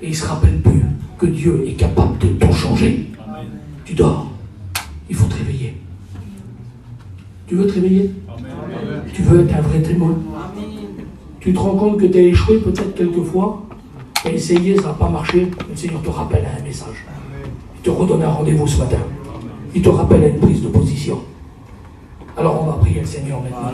Et ils ne se rappellent plus que Dieu est capable de tout changer. Amen. Tu dors. Il faut te réveiller. Tu veux te réveiller? Amen. Tu veux être un vrai témoin? Amen. Tu te rends compte que tu as échoué peut-être quelquefois? Tu as essayé, ça n'a pas marché. Le Seigneur te rappelle à un message. Il te redonne un rendez-vous ce matin. Il te rappelle à une prise de position. Alors on va prier le Seigneur maintenant.